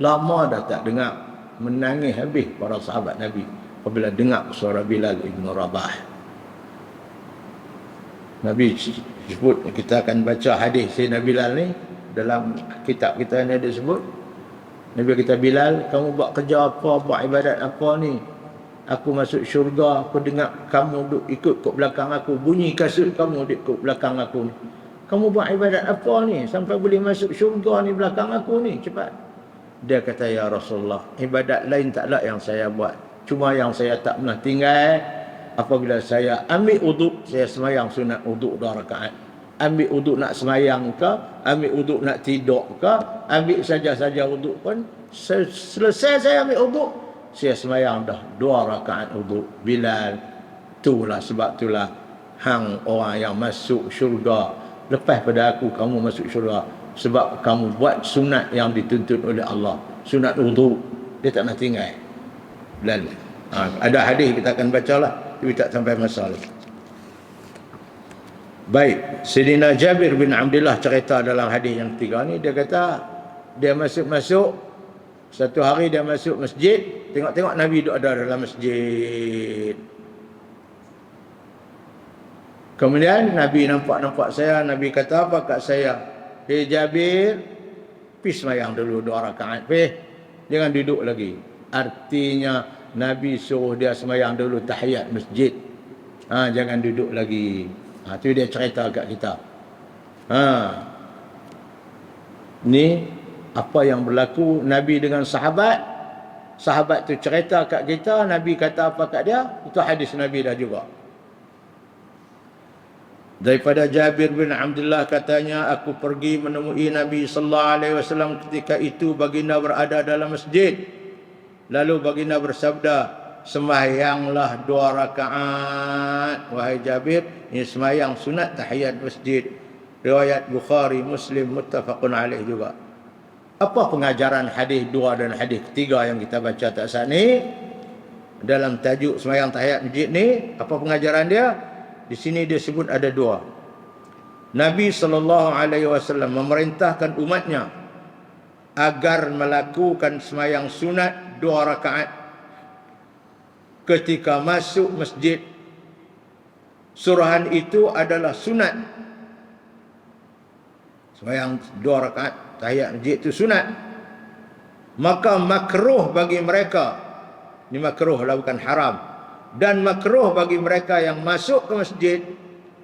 Lama dah tak dengar. Menangis habis para sahabat Nabi apabila dengar suara Bilal ibn Rabah. Nabi sebut, kita akan baca hadis Sayyidina Bilal ni dalam kitab kita ni, ada sebut Nabi kata, Bilal, kamu buat kerja apa, buat ibadat apa ni? Aku masuk syurga, aku dengar kamu duk ikut kat belakang aku, bunyi kasut kamu duk ikut belakang aku ni. Kamu buat ibadat apa ni sampai boleh masuk syurga ni belakang aku ni? Cepat. Dia kata, ya Rasulullah, ibadat lain taklah yang saya buat. Cuma yang saya tak pernah tinggal, apabila saya ambil uduk, saya semayang sunat uduk 2 rakaat. Ambil uduk nak semayang ke, ambil uduk nak tidur ke, ambil saja-saja uduk pun, selesai saya ambil uduk, saya semayang dah 2 rakaat uduk. Bilal, itulah sebab itulah hang orang yang masuk syurga. Lepas pada aku, kamu masuk syurga. Sebab kamu buat sunat yang dituntut oleh Allah. Sunat wudu. Dia tak nak tinggal. Bilal. Ada hadis kita akan bacalah. Tapi tak sampai masa lagi. Baik. Sayyidina Jabir bin Abdullah cerita dalam hadis yang ketiga ni. Dia kata, dia masuk-masuk. Satu hari dia masuk masjid. Tengok-tengok Nabi duduk ada dalam masjid. Kemudian Nabi nampak saya. Nabi kata apa kat saya? Hei Jabir, pergi semayang dulu 2 rakaat. Jangan duduk lagi. Artinya Nabi suruh dia semayang dulu tahiyat masjid. Jangan duduk lagi. Itu dia cerita kat kita. Ni apa yang berlaku Nabi dengan sahabat. Sahabat tu cerita kat kita, Nabi kata apa kat dia. Itu hadis Nabi dah juga. Daripada Jabir bin Abdullah katanya, aku pergi menemui Nabi sallallahu alaihi wasallam ketika itu baginda berada dalam masjid. Lalu baginda bersabda, sembahyanglah 2 rakaat wahai Jabir. Ini sembahyang sunat tahiyat masjid. Riwayat Bukhari, Muslim, muttafaqun alaih juga. Apa pengajaran hadis 2 dan hadis ketiga yang kita baca tak saat ni? Dalam tajuk sembahyang tahiyat masjid ni, apa pengajaran dia? Di sini dia sebut ada 2. Nabi SAW memerintahkan umatnya agar melakukan sembahyang sunat 2 rakaat ketika masuk masjid. Suruhan itu adalah sunat. Sembahyang 2 rakaat tahiyat masjid itu sunat. Maka makruh bagi mereka, ini makruh lah bukan haram, dan makruh bagi mereka yang masuk ke masjid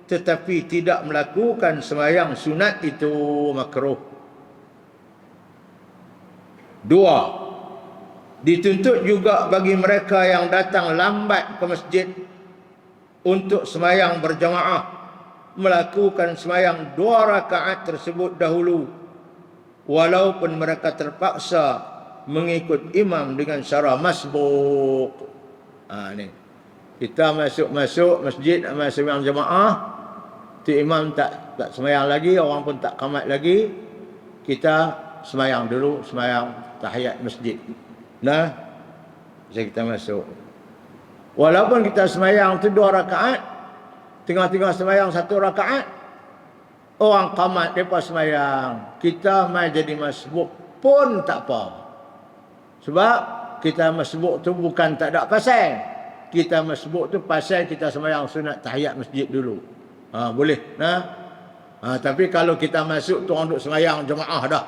tetapi tidak melakukan sembahyang sunat itu, makruh. 2. Dituntut juga bagi mereka yang datang lambat ke masjid untuk sembahyang berjamaah melakukan sembahyang 2 rakaat tersebut dahulu, walaupun mereka terpaksa mengikut imam dengan cara masbuk. Ni kita masuk masjid nak sembahyang jemaah, tu imam tak sembahyang lagi, orang pun tak qamat lagi, kita sembahyang dulu, sembahyang tahiyat masjid. Kita masuk. Walaupun kita sembahyang tu 2 rakaat, tengah-tengah sembahyang 1 rakaat, orang qamat depa sembahyang, kita mai jadi masbuk pun tak apa. Sebab kita masbuk tu bukan tak ada pasal. Kita masbuk tu pasal kita sembahyang sunat tahiyat masjid dulu. Boleh. Tapi kalau kita masuk tu orang duk sembahyang jemaah dah.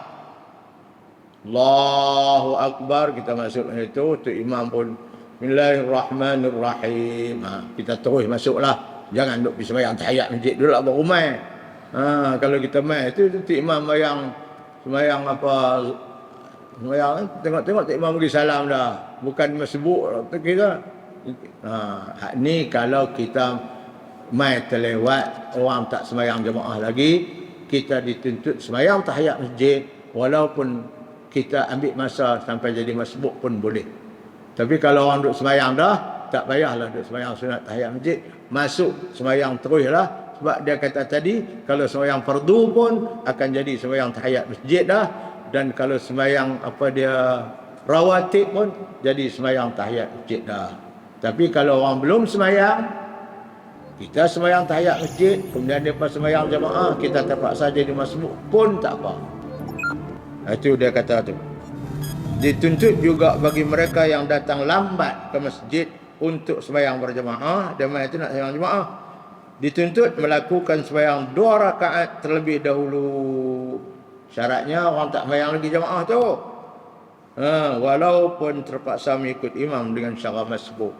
Allahu Akbar, kita masuk itu, tu imam pun Bismillahirrahmanirrahim. Kita terus masuklah. Jangan duk pergi sembahyang tahiyat masjid dulu lah baru mai. Kalau kita mai tu imam sembahyang apa, sembahyang tengok tak imam bagi salam dah. Bukan masbuk kita. Ni kalau kita mai terlewat, orang tak sembahyang jemaah lagi, kita dituntut sembahyang tahiyat masjid walaupun kita ambil masa sampai jadi masbuk pun boleh. Tapi kalau orang duduk sembahyang dah, tak payahlah duduk sembahyang sunat tahiyat masjid. Masuk sembahyang teruslah. Sebab dia kata tadi, kalau sembahyang fardu pun akan jadi sembahyang tahiyat masjid dah. Dan kalau sembahyang rawatib pun jadi sembahyang tahiyat masjid dah. Tapi kalau orang belum sembahyang, kita sembahyang tahiyat masjid, kemudian dia sembahyang jemaah, kita terpaksa jadi masbuk pun tak apa. Itu dia kata tu. Dituntut juga bagi mereka yang datang lambat ke masjid untuk sembahyang berjemaah. Jemaah itu nak sembahyang jemaah, dituntut melakukan sembahyang 2 rakaat terlebih dahulu. Syaratnya orang tak sembahyang lagi jemaah tu, walaupun terpaksa mengikut imam dengan cara masbuk.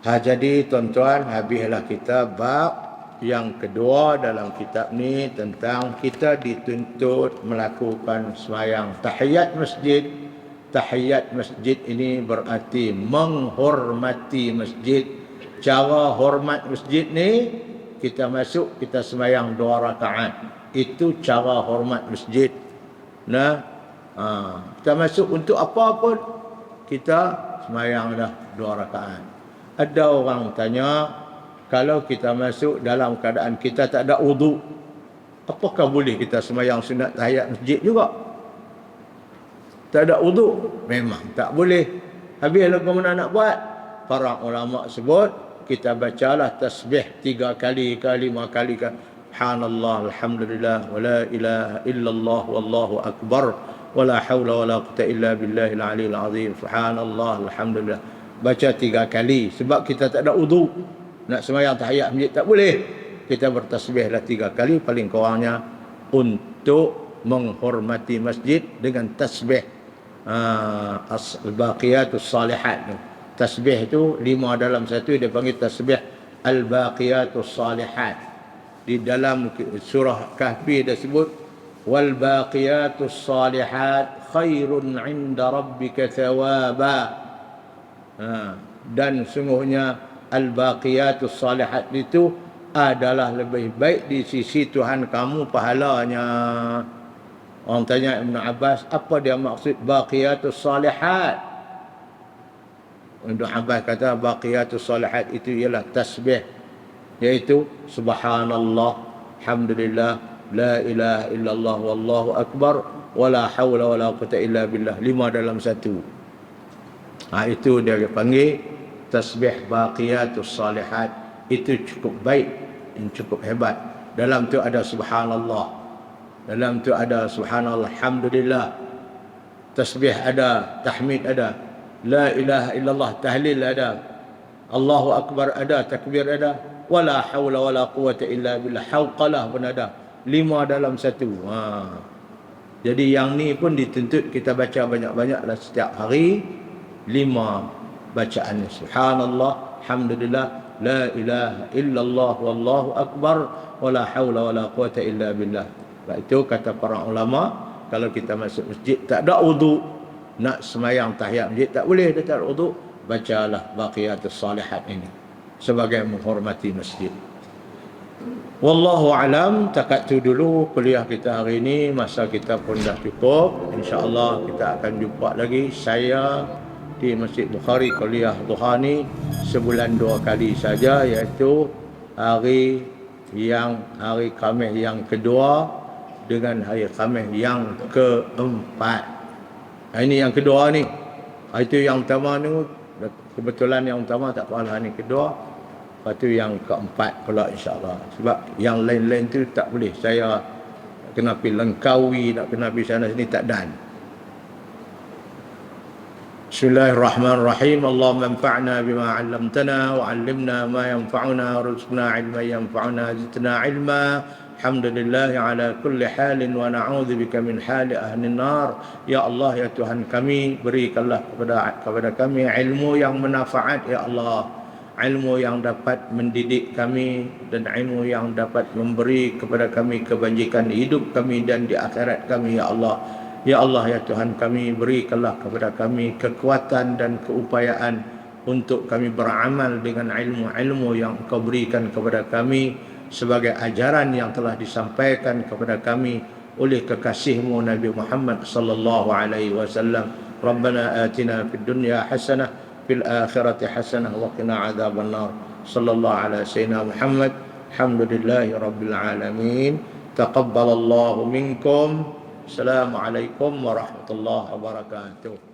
Jadi tuan-tuan, habislah kita bab yang kedua dalam kitab ni tentang kita dituntut melakukan sembahyang tahiyat masjid. Tahiyat masjid ini berarti menghormati masjid. Cara hormat masjid ni, kita masuk, kita sembahyang 2 rakaat. Itu cara hormat masjid. Kita masuk untuk apa pun, kita sembahyang dah 2 rakaat. Ada orang tanya, kalau kita masuk dalam keadaan kita tak ada wudu, apakah boleh kita sembahyang sunat tahiyat masjid juga? Tak ada wudu, memang tak boleh. Habis lagu mana nak buat? Para ulama sebut, kita bacalah tasbih 3 kali ke 5 kali ke. Subhanallah, alhamdulillah, wa la ilaha illallah, wallahu akbar, wa la hawla wa la quwwata illa billahil aliyil azim. Subhanallah, alhamdulillah. Baca 3 kali. Sebab kita tak ada wudu, nak sembahyang tahiyat masjid tak boleh. Kita bertasbihlah 3 kali paling kurangnya untuk menghormati masjid dengan tasbih al-baqiyatus salihat. Tasbih itu 5 dalam 1, dia panggil tasbih al-baqiyatus salihat. Di dalam surah Kahfi dia sebut wal baqiyatus salihat khairun 'inda rabbika thawaba. Dan sungguhnya al-baqiyatus salihat itu adalah lebih baik di sisi Tuhan kamu pahalanya. Orang tanya Ibn Abbas, apa dia maksud baqiyatus salihat? Ibn Abbas kata baqiyatus salihat itu ialah tasbih, iaitu subhanallah, alhamdulillah, la ilaha illallah, wallahu akbar, wala hawla wala quwwata illa billah. 5 dalam 1. Itu dia panggil tasbih baqiyatus salihat. Itu cukup baik, cukup hebat. Dalam tu ada subhanallah, dalam tu ada subhanallah, alhamdulillah, tasbih ada, tahmid ada, la ilaha illallah, tahlil ada, Allahu akbar ada, takbir ada, wala hawla wala quwwata illa billah, hauqalah pun ada. 5 dalam 1. Jadi yang ni pun dituntut kita baca banyak-banyaklah setiap hari. 5 bacaan. Subhanallah, alhamdulillah, la ilaha illallah, wallahu akbar, wala hawla wala quwwata illa billah. Sebab itu kata para ulama, kalau kita masuk masjid tak ada wudu, nak sembahyang tahiyat masjid tak boleh, dia tak ada wudu, bacalah baqiyatus salihat ini sebagai menghormati masjid. Wallahu alam. Takat tu dulu kuliah kita hari ini. Masa kita pun dah cukup. InsyaAllah kita akan jumpa lagi. Saya di Masjid Bukhari kuliah duha ni sebulan 2 kali saja, iaitu hari Khamis yang kedua dengan hari Khamis yang keempat. Ini yang kedua ni. Itu yang pertama ni, kebetulan yang utama tak apalah, ni kedua. Lepas tu yang keempat pula insyaAllah. Sebab yang lain-lain tu tak boleh. Saya kena pergi Langkawi, nak kena pergi sana sini, tak dan. Bismillahirrahmanirrahim. Allahumma anfa'na bima 'allamtana wa 'allimna ma yanfa'una warzuqna 'ilman yanfa'una zidna 'ilma. Alhamdulillah ala kulli halin wa na'udzubika min hali ahli nar. Ya Allah, ya Tuhan kami, berikanlah kepada kami ilmu yang manfaat ya Allah. Ilmu yang dapat mendidik kami dan ilmu yang dapat memberi kepada kami kebajikan di hidup kami dan di akhirat kami ya Allah. Ya Allah, ya Tuhan kami, berikanlah kepada kami kekuatan dan keupayaan untuk kami beramal dengan ilmu-ilmu yang Engkau berikan kepada kami sebagai ajaran yang telah disampaikan kepada kami oleh kekasihmu Nabi Muhammad sallallahu alaihi wasallam. Rabbana atina fid dunya hasanah fil akhirati hasanah wa qina adzabannar. Sallallahu ala sayyidina Muhammad. Alhamdulillahi rabbil alamin. Taqabbalallahu minkum. Assalamualaikum warahmatullahi wabarakatuh.